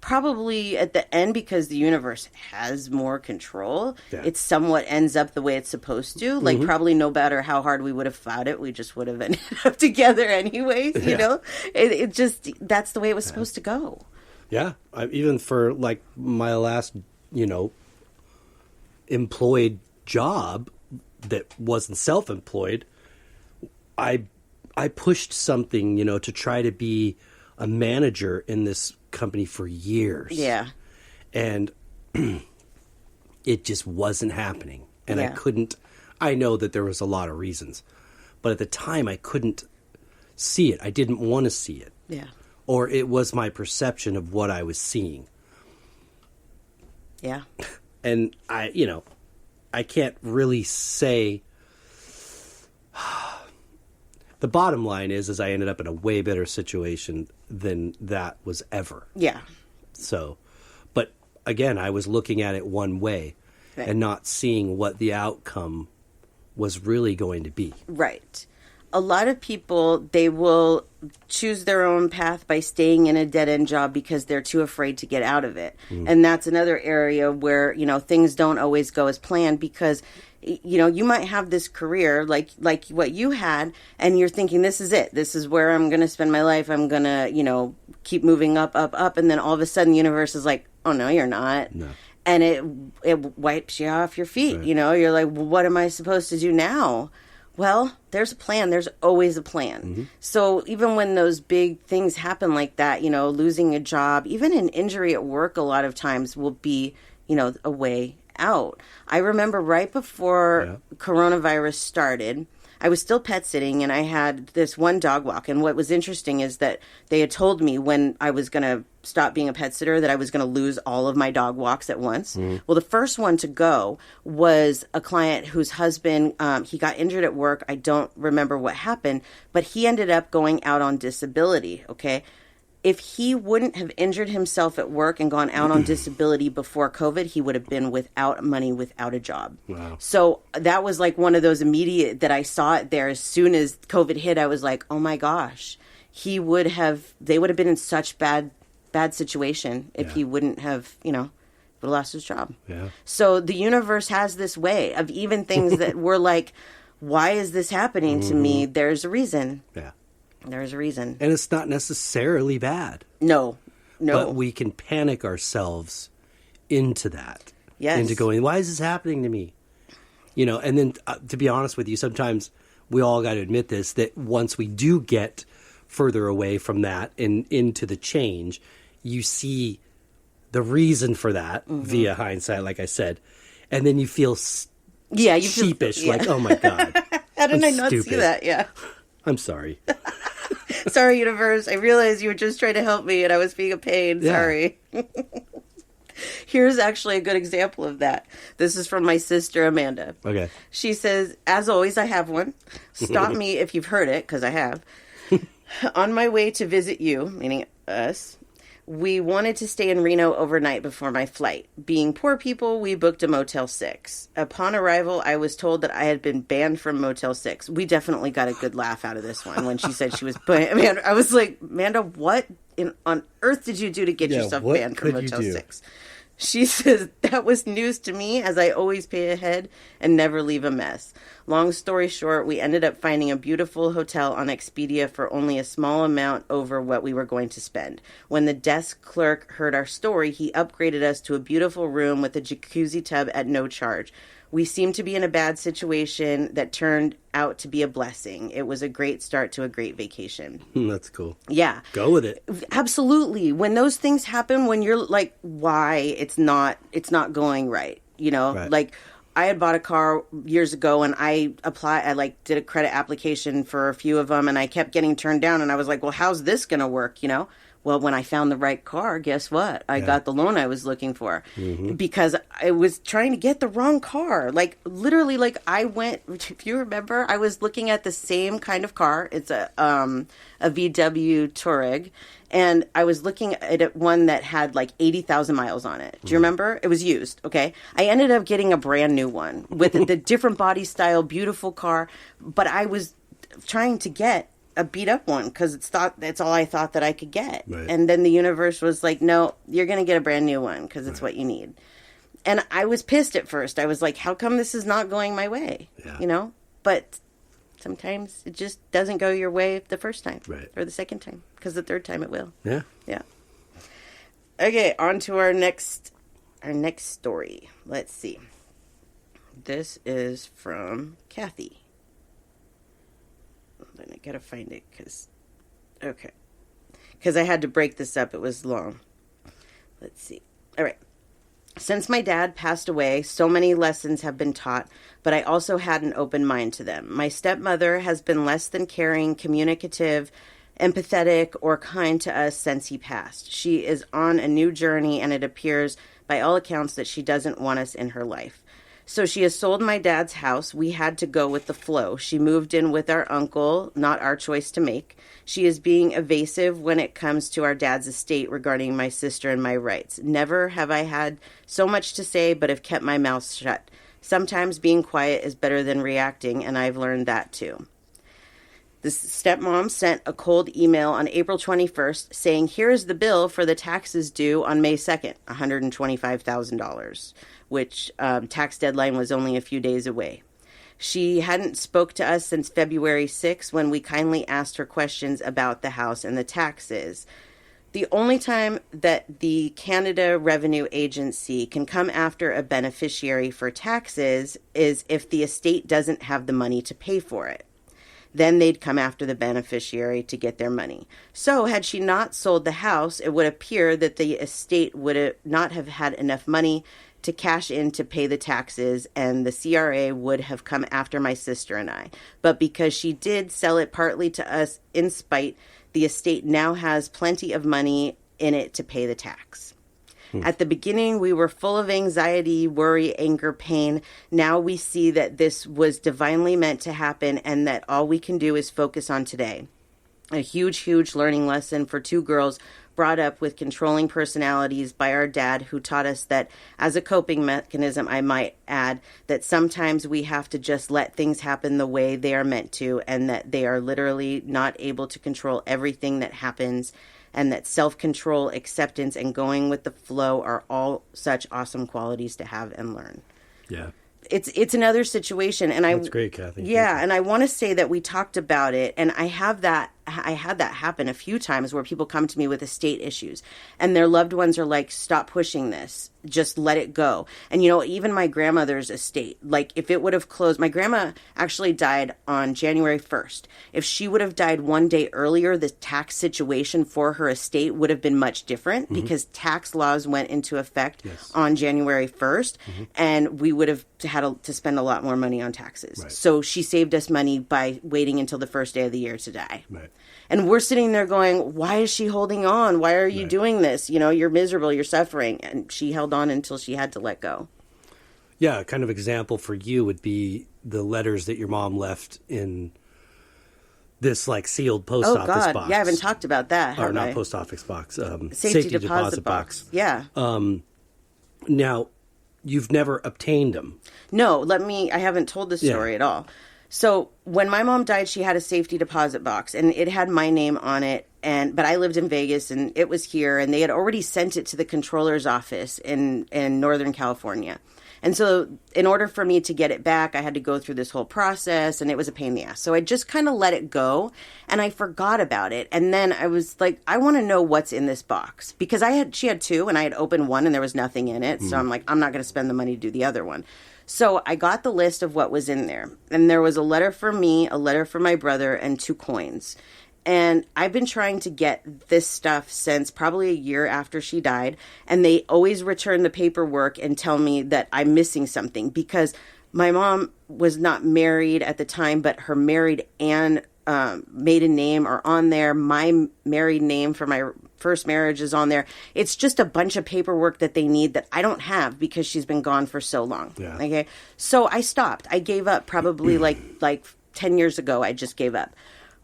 C: probably at the end, because the universe has more control, it somewhat ends up the way it's supposed to. Like, probably no matter how hard we would have fought it, we just would have ended up together anyways, you know? It just, that's the way it was supposed to go.
B: Yeah. Even for, like, my last, you know, employed job that wasn't self-employed, I pushed something, you know, to try to be a manager in this company for years.
C: Yeah.
B: And it just wasn't happening. And I know that there was a lot of reasons, but at the time I couldn't see it. I didn't want to see it.
C: Yeah.
B: Or it was my perception of what I was seeing.
C: Yeah.
B: And I can't really say. The bottom line is I ended up in a way better situation than that was ever.
C: Yeah.
B: So, but again, I was looking at it one way and not seeing what the outcome was really going to be.
C: Right. A lot of people, they will choose their own path by staying in a dead-end job because they're too afraid to get out of it. And that's another area where, you know, things don't always go as planned because, you know, you might have this career like what you had, and you're thinking, this is it. This is where I'm going to spend my life. I'm going to, you know, keep moving up. And then all of a sudden the universe is like, oh, no, you're not.
B: No.
C: And it wipes you off your feet. Right. You know, you're like, well, what am I supposed to do now? Well, there's a plan. There's always a plan. So even when those big things happen like that, you know, losing a job, even an injury at work a lot of times will be, you know, a way out. I remember right before coronavirus started, I was still pet sitting and I had this one dog walk. And what was interesting is that they had told me when I was going to stop being a pet sitter that I was going to lose all of my dog walks at once. Well, the first one to go was a client whose husband, he got injured at work. I don't remember what happened, but he ended up going out on disability. Okay. If he wouldn't have injured himself at work and gone out on disability before COVID, he would have been without money, without a job. Wow. So that was like one of those immediate that I saw it there. As soon as COVID hit, I was like, oh my gosh, they would have been in such bad situation if he wouldn't have, you know, would have lost his job. Yeah. So the universe has this way of even things that were like, why is this happening to me? There's a reason. Yeah. There's a reason.
B: And it's not necessarily bad.
C: No.
B: But we can panic ourselves into that.
C: Yes.
B: Into going, why is this happening to me? You know, and then to be honest with you, sometimes we all got to admit this, that once we do get further away from that and into the change, you see the reason for that via hindsight, like I said. And then you feel sheepish, like, oh my God.
C: How did I not see that? Yeah.
B: I'm sorry.
C: Sorry, universe. I realized you were just trying to help me and I was being a pain. Yeah. Sorry. Here's actually a good example of that. This is from my sister, Amanda. Okay. She says, as always, I have one. Stop me if you've heard it, because I have. On my way to visit you, meaning us, we wanted to stay in Reno overnight before my flight. Being poor people, we booked a Motel 6. Upon arrival, I was told that I had been banned from Motel 6. We definitely got a good laugh out of this one when she said she was banned. I was like, Amanda, what on earth did you do to get yourself banned from Motel 6? She says, that was news to me, as I always pay ahead and never leave a mess. Long story short, we ended up finding a beautiful hotel on Expedia for only a small amount over what we were going to spend. When the desk clerk heard our story, he upgraded us to a beautiful room with a jacuzzi tub at no charge. We seemed to be in a bad situation that turned out to be a blessing. It was a great start to a great vacation.
B: That's cool.
C: Yeah.
B: Go with it.
C: Absolutely. When those things happen, when you're like, why it's not going right, you know, like I had bought a car years ago and I did a credit application for a few of them and I kept getting turned down and I was like, well, how's this going to work? You know? Well, when I found the right car, guess what? I got the loan I was looking for because I was trying to get the wrong car. Like literally, like I went, if you remember, I was looking at the same kind of car. It's a VW Touareg. And I was looking at one that had like 80,000 miles on it. Do you remember? It was used. Okay. I ended up getting a brand new one with the different body style, beautiful car. But I was trying to get a beat up one because that's all I thought that I could get.
B: Right.
C: And then the universe was like, no, you're going to get a brand new one because it's what you need. And I was pissed at first. I was like, how come this is not going my way?
B: Yeah.
C: You know? But sometimes it just doesn't go your way the first time.
B: Right.
C: Or the second time. Because the third time it will.
B: Yeah.
C: Yeah. Okay, on to our next story. Let's see. This is from Kathy. Then I gotta find it because I had to break this up. It was long. Let's see. All right. Since my dad passed away, so many lessons have been taught, but I also had an open mind to them. My stepmother has been less than caring, communicative, empathetic, or kind to us since he passed. She is on a new journey, and it appears, by all accounts, that she doesn't want us in her life. So she has sold my dad's house. We had to go with the flow. She moved in with our uncle, not our choice to make. She is being evasive when it comes to our dad's estate regarding my sister and my rights. Never have I had so much to say, but have kept my mouth shut. Sometimes being quiet is better than reacting, and I've learned that too. The stepmom sent a cold email on April 21st saying, here's the bill for the taxes due on May 2nd, $125,000, which tax deadline was only a few days away. She hadn't spoke to us since February 6th when we kindly asked her questions about the house and the taxes. The only time that the Canada Revenue Agency can come after a beneficiary for taxes is if the estate doesn't have the money to pay for it. Then they'd come after the beneficiary to get their money. So had she not sold the house, it would appear that the estate would not have had enough money to cash in to pay the taxes, and the CRA would have come after my sister and I. But because she did sell it partly to us in spite, the estate now has plenty of money in it to pay the tax. At the beginning, we were full of anxiety, worry, anger, pain. Now we see that this was divinely meant to happen and that all we can do is focus on today. A huge, huge learning lesson for two girls brought up with controlling personalities by our dad, who taught us that as a coping mechanism, I might add, that sometimes we have to just let things happen the way they are meant to, and that they are literally not able to control everything that happens, and that self-control, acceptance, and going with the flow are all such awesome qualities to have and learn.
B: Yeah.
C: It's another situation, and
B: That's great, Kathy.
C: Yeah, and I want to say that we talked about it, and I had that happen a few times where people come to me with estate issues, and their loved ones are like, "Stop pushing this. Just let it go." And even my grandmother's estate, like if it would have closed, my grandma actually died on January 1st. If she would have died one day earlier, the tax situation for her estate would have been much different because tax laws went into effect on January 1st, and we would have had to spend a lot more money on taxes.
B: Right.
C: So she saved us money by waiting until the first day of the year to die.
B: Right.
C: And we're sitting there going, why is she holding on? Why are you doing this? You're miserable, you're suffering. And she held on until she had to let go.
B: Yeah, a kind of example for you would be the letters that your mom left in this sealed post office box.
C: Yeah, I haven't talked about that.
B: Or not post office box.
C: Safety deposit box. Yeah.
B: Now, you've never obtained them.
C: No, I haven't told the story at all. So when my mom died, she had a safety deposit box, and it had my name on it. But I lived in Vegas, and it was here, and they had already sent it to the controller's office in Northern California. And so in order for me to get it back, I had to go through this whole process, and it was a pain in the ass. So I just kind of let it go, and I forgot about it. And then I was like, I want to know what's in this box, because she had two, and I had opened one, and there was nothing in it. So I'm like, I'm not going to spend the money to do the other one. So I got the list of what was in there, and there was a letter for me, a letter for my brother, and 2 coins. And I've been trying to get this stuff since probably a year after she died, and they always return the paperwork and tell me that I'm missing something, because my mom was not married at the time, but her married and maiden name are on there. My married name for my first marriage is on there. It's just a bunch of paperwork that they need that I don't have because she's been gone for so long.
B: Yeah.
C: Okay. So I stopped. I gave up probably like 10 years ago. I just gave up.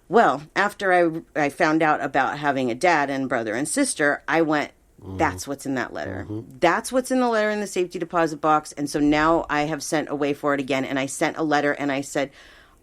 C: Well, after I found out about having a dad and brother and sister, I went, that's what's in that letter. That's what's in the letter in the safety deposit box. And so now I have sent away for it again. And I sent a letter and I said,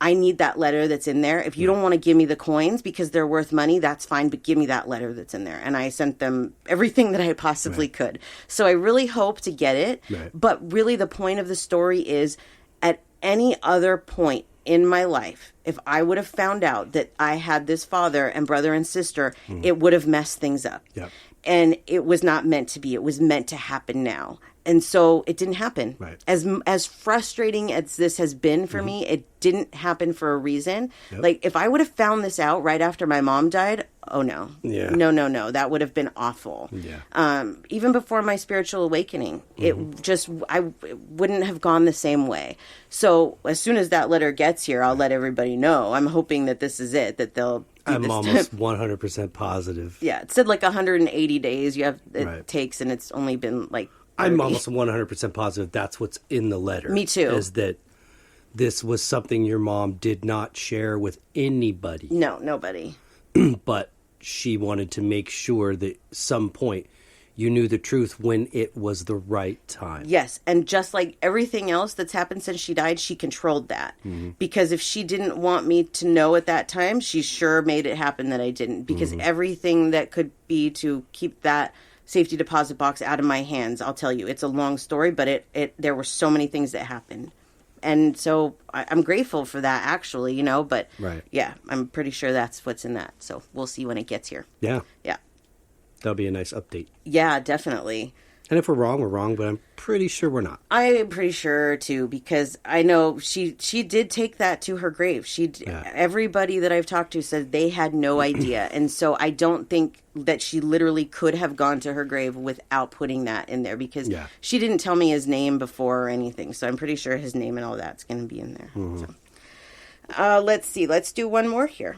C: I need that letter that's in there. If you don't want to give me the coins because they're worth money, that's fine, but give me that letter that's in there. And I sent them everything that I possibly could. So I really hope to get it.
B: Right.
C: But really the point of the story is, at any other point in my life, if I would have found out that I had this father and brother and sister, it would have messed things up.
B: Yep.
C: And it was not meant to be. It was meant to happen now. And so it didn't happen.
B: Right.
C: As frustrating as this has been for me, it didn't happen for a reason.
B: Yep.
C: Like, if I would have found this out right after my mom died, oh no.
B: Yeah.
C: No. That would have been awful.
B: Yeah.
C: Even before my spiritual awakening, I wouldn't have gone the same way. So as soon as that letter gets here, I'll let everybody know. I'm hoping that this is it, that they'll do
B: I'm
C: this
B: almost 100% positive.
C: Yeah, it said like 180 days it
B: Right.
C: takes, and it's only been like 30.
B: I'm almost 100% positive that's what's in the letter.
C: Me too.
B: Is that this was something your mom did not share with anybody.
C: No, nobody.
B: But she wanted to make sure that some point you knew the truth when it was the right time.
C: Yes, and just like everything else that's happened since she died, she controlled that. Because if she didn't want me to know at that time, she sure made it happen that I didn't. Because everything that could be to keep that safety deposit box out of my hands, I'll tell you, it's a long story, but there were so many things that happened. And so I'm grateful for that, actually, but
B: Right.
C: yeah, I'm pretty sure that's what's in that. So we'll see when it gets here.
B: Yeah.
C: Yeah.
B: That'll be a nice update.
C: Yeah, definitely.
B: And if we're wrong, but I'm pretty sure we're not.
C: I'm pretty sure too, because I know she did take that to her grave. Everybody that I've talked to said they had no idea, and so I don't think that she literally could have gone to her grave without putting that in there, because she didn't tell me his name before or anything. So I'm pretty sure his name and all that's going to be in there. So, let's see. Let's do one more here,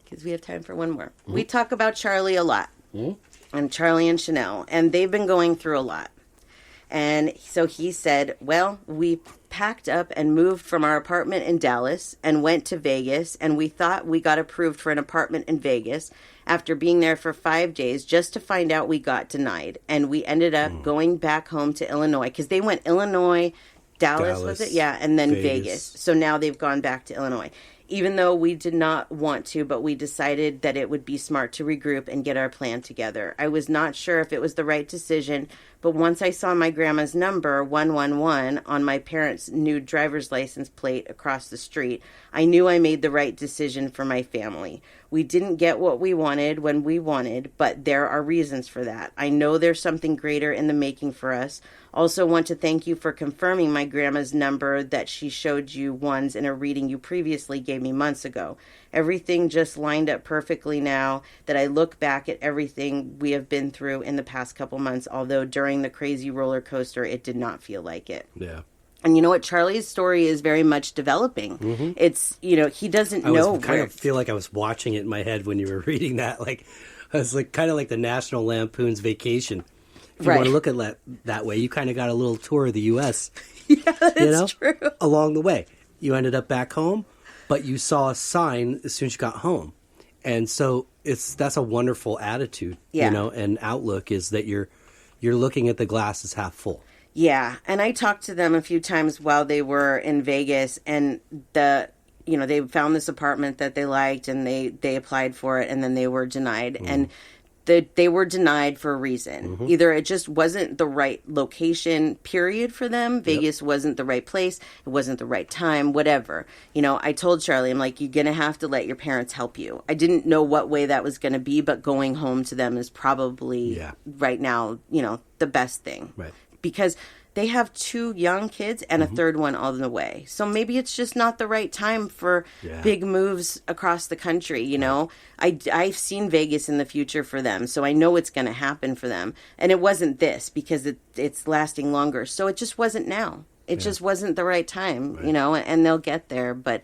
C: because we have time for one more. We talk about Charlie a lot. And Charlie and Chanel, and they've been going through a lot. And so he said, well, we packed up and moved from our apartment in Dallas and went to Vegas, and we thought we got approved for an apartment in Vegas after being there for 5 days, just to find out we got denied. And we ended up going back home to Illinois, because they went Illinois, Dallas, was it? Yeah, and then Vegas. So now they've gone back to Illinois. Even though we did not want to, but we decided that it would be smart to regroup and get our plan together. I was not sure if it was the right decision, but once I saw my grandma's number, 111, on my parents' new driver's license plate across the street, I knew I made the right decision for my family. We didn't get what we wanted when we wanted, but there are reasons for that. I know there's something greater in the making for us. Also want to thank you for confirming my grandma's number that she showed you once in a reading you previously gave me months ago. Everything just lined up perfectly now that I look back at everything we have been through in the past couple months, although during the crazy roller coaster, it did not feel like it.
B: Yeah.
C: And you know what? Charlie's story is very much developing. It's, he doesn't know.
B: I kind of feel like I was watching it in my head when you were reading that. Like, it was like kind of like the National Lampoon's Vacation. If you want to look at it that way, you kind of got a little tour of the U.S.
C: Yeah, that's true.
B: Along the way. You ended up back home, but you saw a sign as soon as you got home. And so that's a wonderful attitude, and outlook, is that you're looking at the glass as half full.
C: Yeah, and I talked to them a few times while they were in Vegas, and they found this apartment that they liked, and they applied for it, and then they were denied. And they were denied for a reason. Either it just wasn't the right location, period, for them. Vegas wasn't the right place. It wasn't the right time, whatever. I told Charlie, I'm like, you're going to have to let your parents help you. I didn't know what way that was going to be, but going home to them is probably right now, the best thing. Right. Because they have 2 young kids and a third one on the way. So maybe it's just not the right time for big moves across the country, I've seen Vegas in the future for them, so I know it's going to happen for them. And it wasn't this, because it's lasting longer. So it just wasn't now. It just wasn't the right time, and they'll get there. But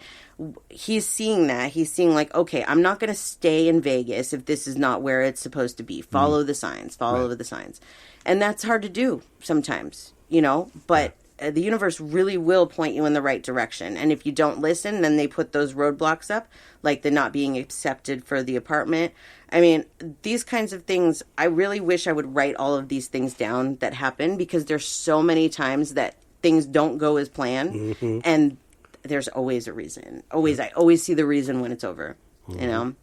C: he's seeing that. He's seeing like, okay, I'm not going to stay in Vegas if this is not where it's supposed to be. Follow the signs. Follow the signs. And that's hard to do sometimes. But the universe really will point you in the right direction. And if you don't listen, then they put those roadblocks up, like the not being accepted for the apartment. I mean, these kinds of things, I really wish I would write all of these things down that happen, because there's so many times that things don't go as planned. And there's always a reason. Always. I always see the reason when it's over, you know?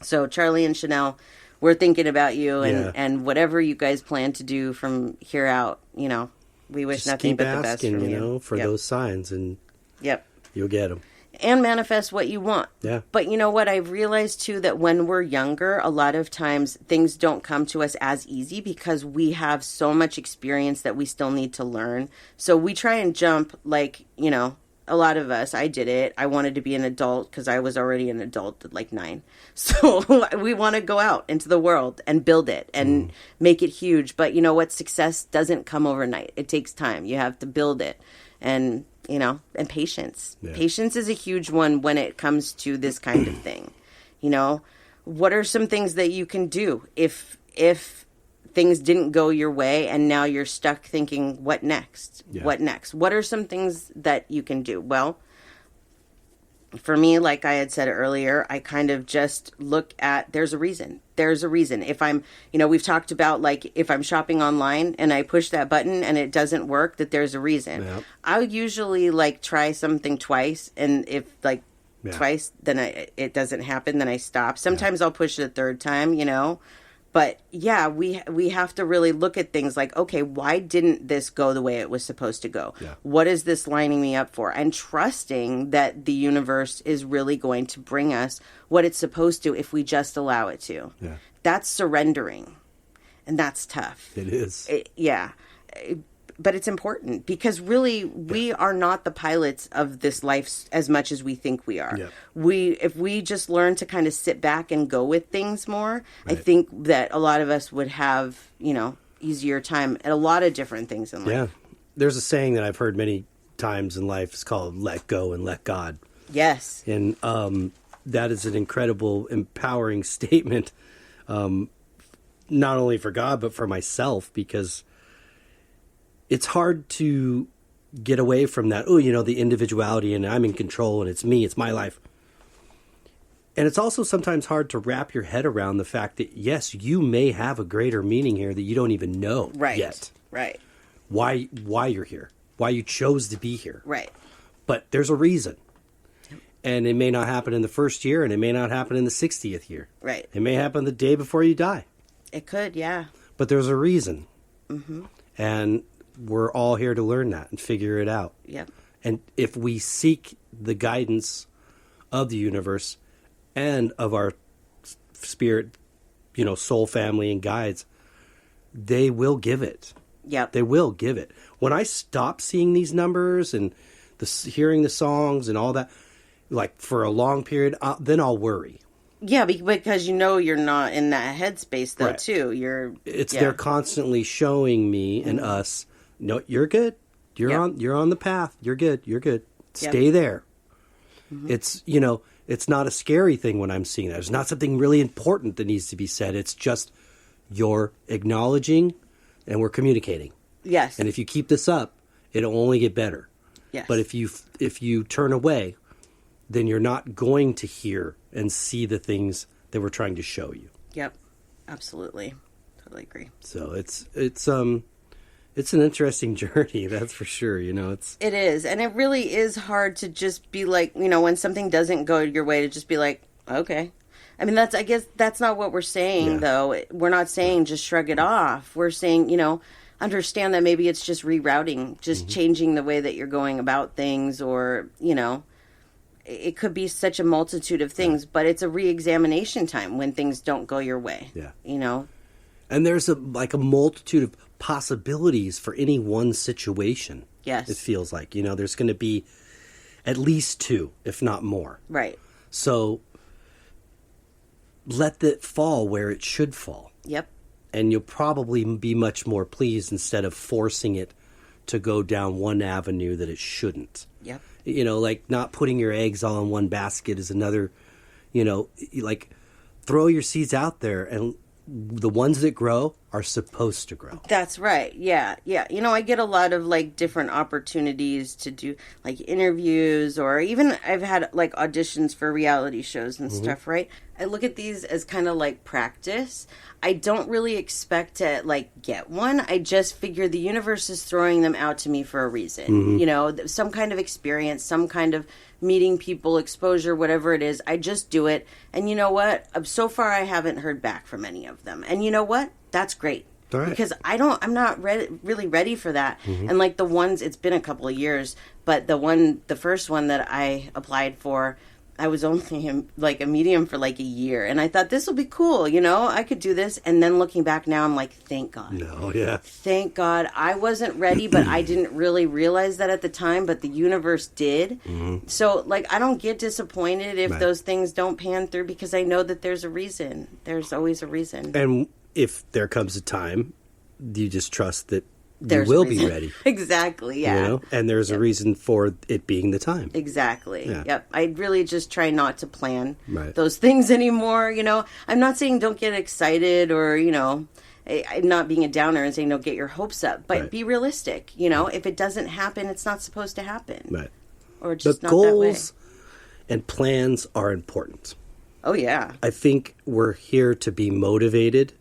C: So Charlie and Chanel, we're thinking about you, and whatever you guys plan to do from here out, you know, we wish
B: Just
C: nothing
B: keep
C: but the best
B: asking,
C: from you.
B: you know, for those signs, and you'll get them.
C: And manifest what you want.
B: Yeah.
C: But you know what? I've realized too that when we're younger, a lot of times things don't come to us as easy because we have so much experience that we still need to learn. So we try and jump, like, you know, a lot of us. I did it. I wanted to be an adult because I was already an adult at like 9. So we want to go out into the world and build it and make it huge. But you know what? Success doesn't come overnight. It takes time. You have to build it. And you know, and patience. Yeah. Patience is a huge one when it comes to this kind of thing. You know, what are some things that you can do if things didn't go your way and now you're stuck thinking, what next? Yeah. What next? What are some things that you can do? Well, for me, like I had said earlier, I kind of just look at, there's a reason. There's a reason. If I'm, you know, we've talked about like if I'm shopping online and I push that button and it doesn't work, that there's a reason. Yep. I'll usually like try something twice, and if like twice, then it doesn't happen, then I stop. Sometimes I'll push it a third time, you know. But yeah, we have to really look at things like, okay, why didn't this go the way it was supposed to go? Yeah. What is this lining me up for? And trusting that the universe is really going to bring us what it's supposed to if we just allow it to. Yeah. That's surrendering. And that's tough.
B: It is.
C: But it's important because really we are not the pilots of this life as much as we think we are. Yeah. If we just learn to kind of sit back and go with things more, I think that a lot of us would have, you know, easier time at a lot of different things in life.
B: Yeah. There's a saying that I've heard many times in life. It's called let go and let God.
C: Yes.
B: And that is an incredible, empowering statement, not only for God, but for myself, because it's hard to get away from that, oh, you know, the individuality and I'm in control and it's me, it's my life. And it's also sometimes hard to wrap your head around the fact that, yes, you may have a greater meaning here that you don't even know yet.
C: Right.
B: Why you're here, why you chose to be here.
C: Right.
B: But there's a reason. And it may not happen in the first year, and it may not happen in the 60th year.
C: Right.
B: It may happen the day before you die.
C: It could, yeah.
B: But there's a reason. Mm-hmm. And we're all here to learn that and figure it out.
C: Yep.
B: And if we seek the guidance of the universe and of our spirit, you know, soul family and guides, they will give it.
C: Yep.
B: They will give it. When I stop seeing these numbers and hearing the songs and all that, like for a long period, then I'll worry.
C: Yeah, because you know you're not in that headspace though, too.
B: They're constantly showing me and us, no, you're good. You're on the path. You're good. Stay there. Mm-hmm. It's, you know, it's not a scary thing when I'm seeing that. It's not something really important that needs to be said. It's just you're acknowledging and we're communicating.
C: Yes.
B: And if you keep this up, it'll only get better.
C: Yes.
B: But if you turn away, then you're not going to hear and see the things that we're trying to show you.
C: Yep. Absolutely. Totally agree.
B: So it's an interesting journey, that's for sure. You know,
C: it is, and it really is hard to just be like, you know, when something doesn't go your way, to just be like, okay. I mean, I guess that's not what we're saying, though. We're not saying just shrug it off. We're saying, you know, understand that maybe it's just rerouting, just changing the way that you're going about things, or, you know, it could be such a multitude of things, but it's a re-examination time when things don't go your way.
B: Yeah.
C: You know?
B: And there's a multitude of possibilities for any one situation.
C: Yes.
B: It feels like, you know, there's going to be at least 2, if not more.
C: Right.
B: So let it fall where it should fall.
C: Yep.
B: And you'll probably be much more pleased instead of forcing it to go down one avenue that it shouldn't.
C: Yep.
B: You know, like not putting your eggs all in one basket is another, you know, like throw your seeds out there, and the ones that grow, are supposed to grow.
C: That's right. Yeah. Yeah. You know, I get a lot of like different opportunities to do like interviews, or even I've had like auditions for reality shows and stuff, right? I look at these as kind of like practice. I don't really expect to like get one. I just figure the universe is throwing them out to me for a reason. You know, some kind of experience, some kind of meeting people, exposure, whatever it is. I just do it. And you know what? So far I haven't heard back from any of them. And you know what? That's great.
B: All right.
C: Because I'm not really ready for that. And like the ones, it's been a couple of years, but the first one that I applied for, I was only like a medium for like a year, and I thought this will be cool, you know, I could do this. And then looking back now, I'm like, thank God.
B: No, yeah.
C: Thank God. I wasn't ready, but I didn't really realize that at the time, but the universe did. So like, I don't get disappointed if those things don't pan through, because I know that there's a reason. There's always a reason.
B: And if there comes a time, you just trust that
C: There's
B: you will
C: a
B: be
C: reason.
B: ready.
C: Exactly, yeah.
B: You know? And there's a reason for it being the time.
C: Exactly.
B: Yeah.
C: Yep. I really just try not to plan
B: Right.
C: those things anymore. You know, I'm not saying don't get excited, or, you know, I'm not being a downer and saying don't get your hopes up, but
B: Right.
C: be realistic. You know, if it doesn't happen, it's not supposed to happen.
B: Right.
C: Or just
B: The
C: not that way.
B: goals and plans are important.
C: Oh, yeah.
B: I think we're here to be motivated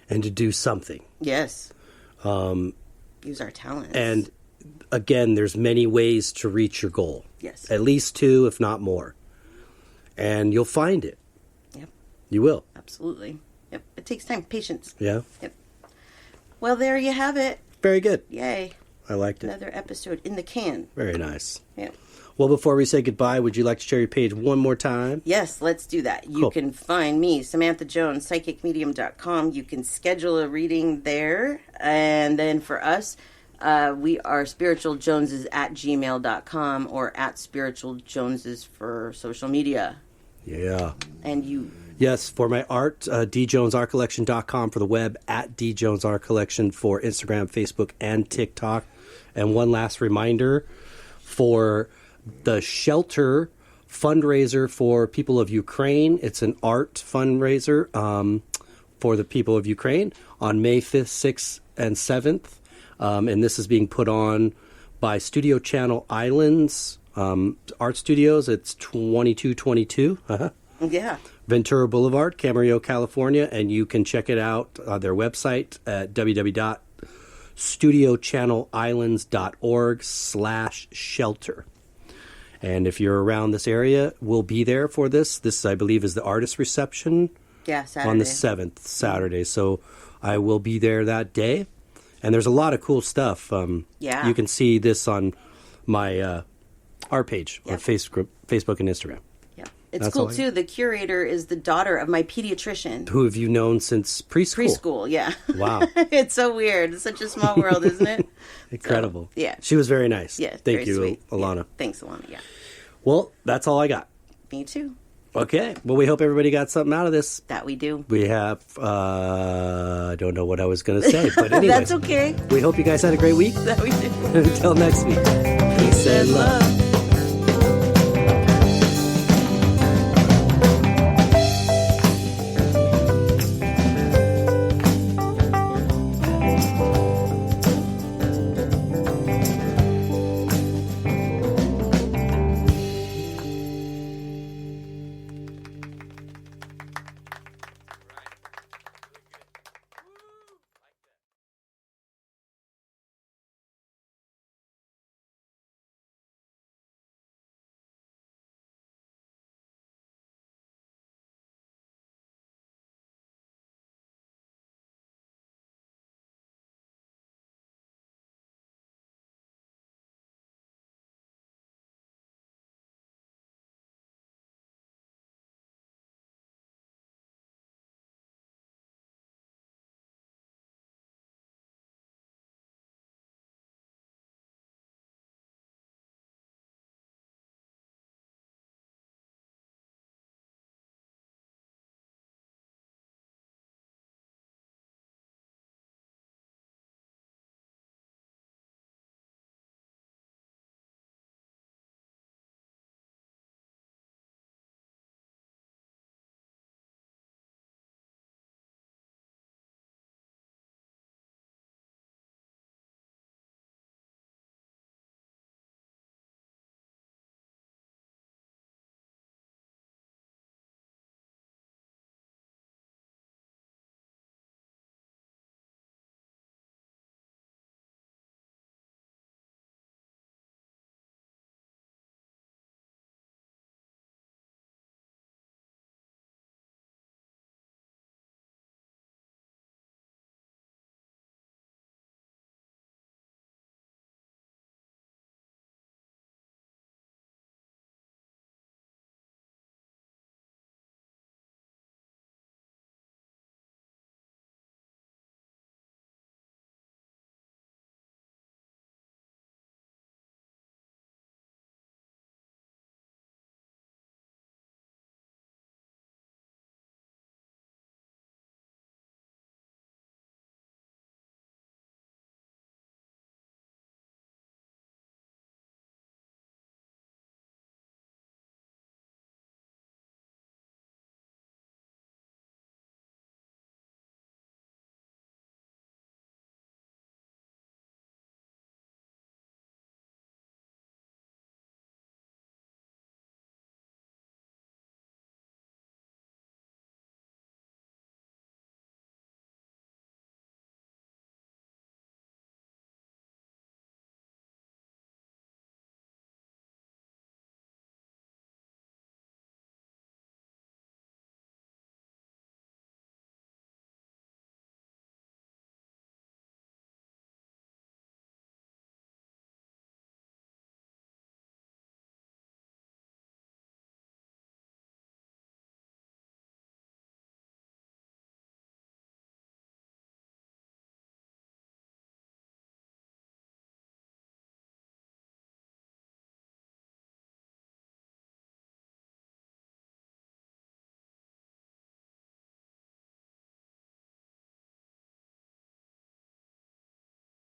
B: and to do something.
C: Yes. Use our talents.
B: And again, there's many ways to reach your goal.
C: Yes.
B: At least 2, if not more. And you'll find it.
C: Yep.
B: You will.
C: Absolutely. Yep. It takes time. Patience.
B: Yeah.
C: Yep. Well, there you have it.
B: Very good.
C: Yay.
B: I liked it.
C: Another episode in the can.
B: Very nice.
C: Yeah.
B: Well, before we say goodbye, would you like to share your page one more time?
C: Yes, let's do that. You
B: Cool.
C: can find me, Samantha Jones, psychicmedium.com. You can schedule a reading there. And then for us, we are spiritualjoneses at gmail.com, or at spiritualjoneses for social media.
B: Yeah.
C: And you...
B: Yes, for my art, djonesartcollection.com for the web, at djonesartcollection for Instagram, Facebook, and TikTok. And one last reminder, for the shelter fundraiser for people of Ukraine, it's an art fundraiser for the people of Ukraine on May 5th, 6th, and 7th. And this is being put on by Studio Channel Islands Art Studios. It's 2222.
C: Yeah.
B: Ventura Boulevard, Camarillo, California, and you can check it out on their website at www.studiochannelislands.org/shelter. And if you're around this area, we'll be there for this. This, I believe, is the artist reception
C: Yeah, Saturday.
B: on the 7th, Saturday. So I will be there that day. And there's a lot of cool stuff.
C: Yeah.
B: You can see this on my art page on
C: Yep.
B: Facebook and Instagram.
C: Yeah. It's
B: That's
C: cool,
B: all I-
C: too. The curator is the daughter of my pediatrician.
B: Who have you known since preschool?
C: Preschool, yeah.
B: Wow.
C: It's so weird. It's such a small world, isn't it?
B: Incredible.
C: So, yeah.
B: She was very nice.
C: Yeah.
B: Thank
C: very
B: you,
C: sweet.
B: Alana.
C: Yeah. Thanks, Alana. Yeah.
B: Well, that's all I got.
C: Me too.
B: Okay. Well, we hope everybody got something out of this.
C: That we do.
B: We have, I don't know what I was going to say, but anyway.
C: That's okay.
B: We hope you guys had a great week.
C: That we do.
B: Until next week.
C: Peace and love.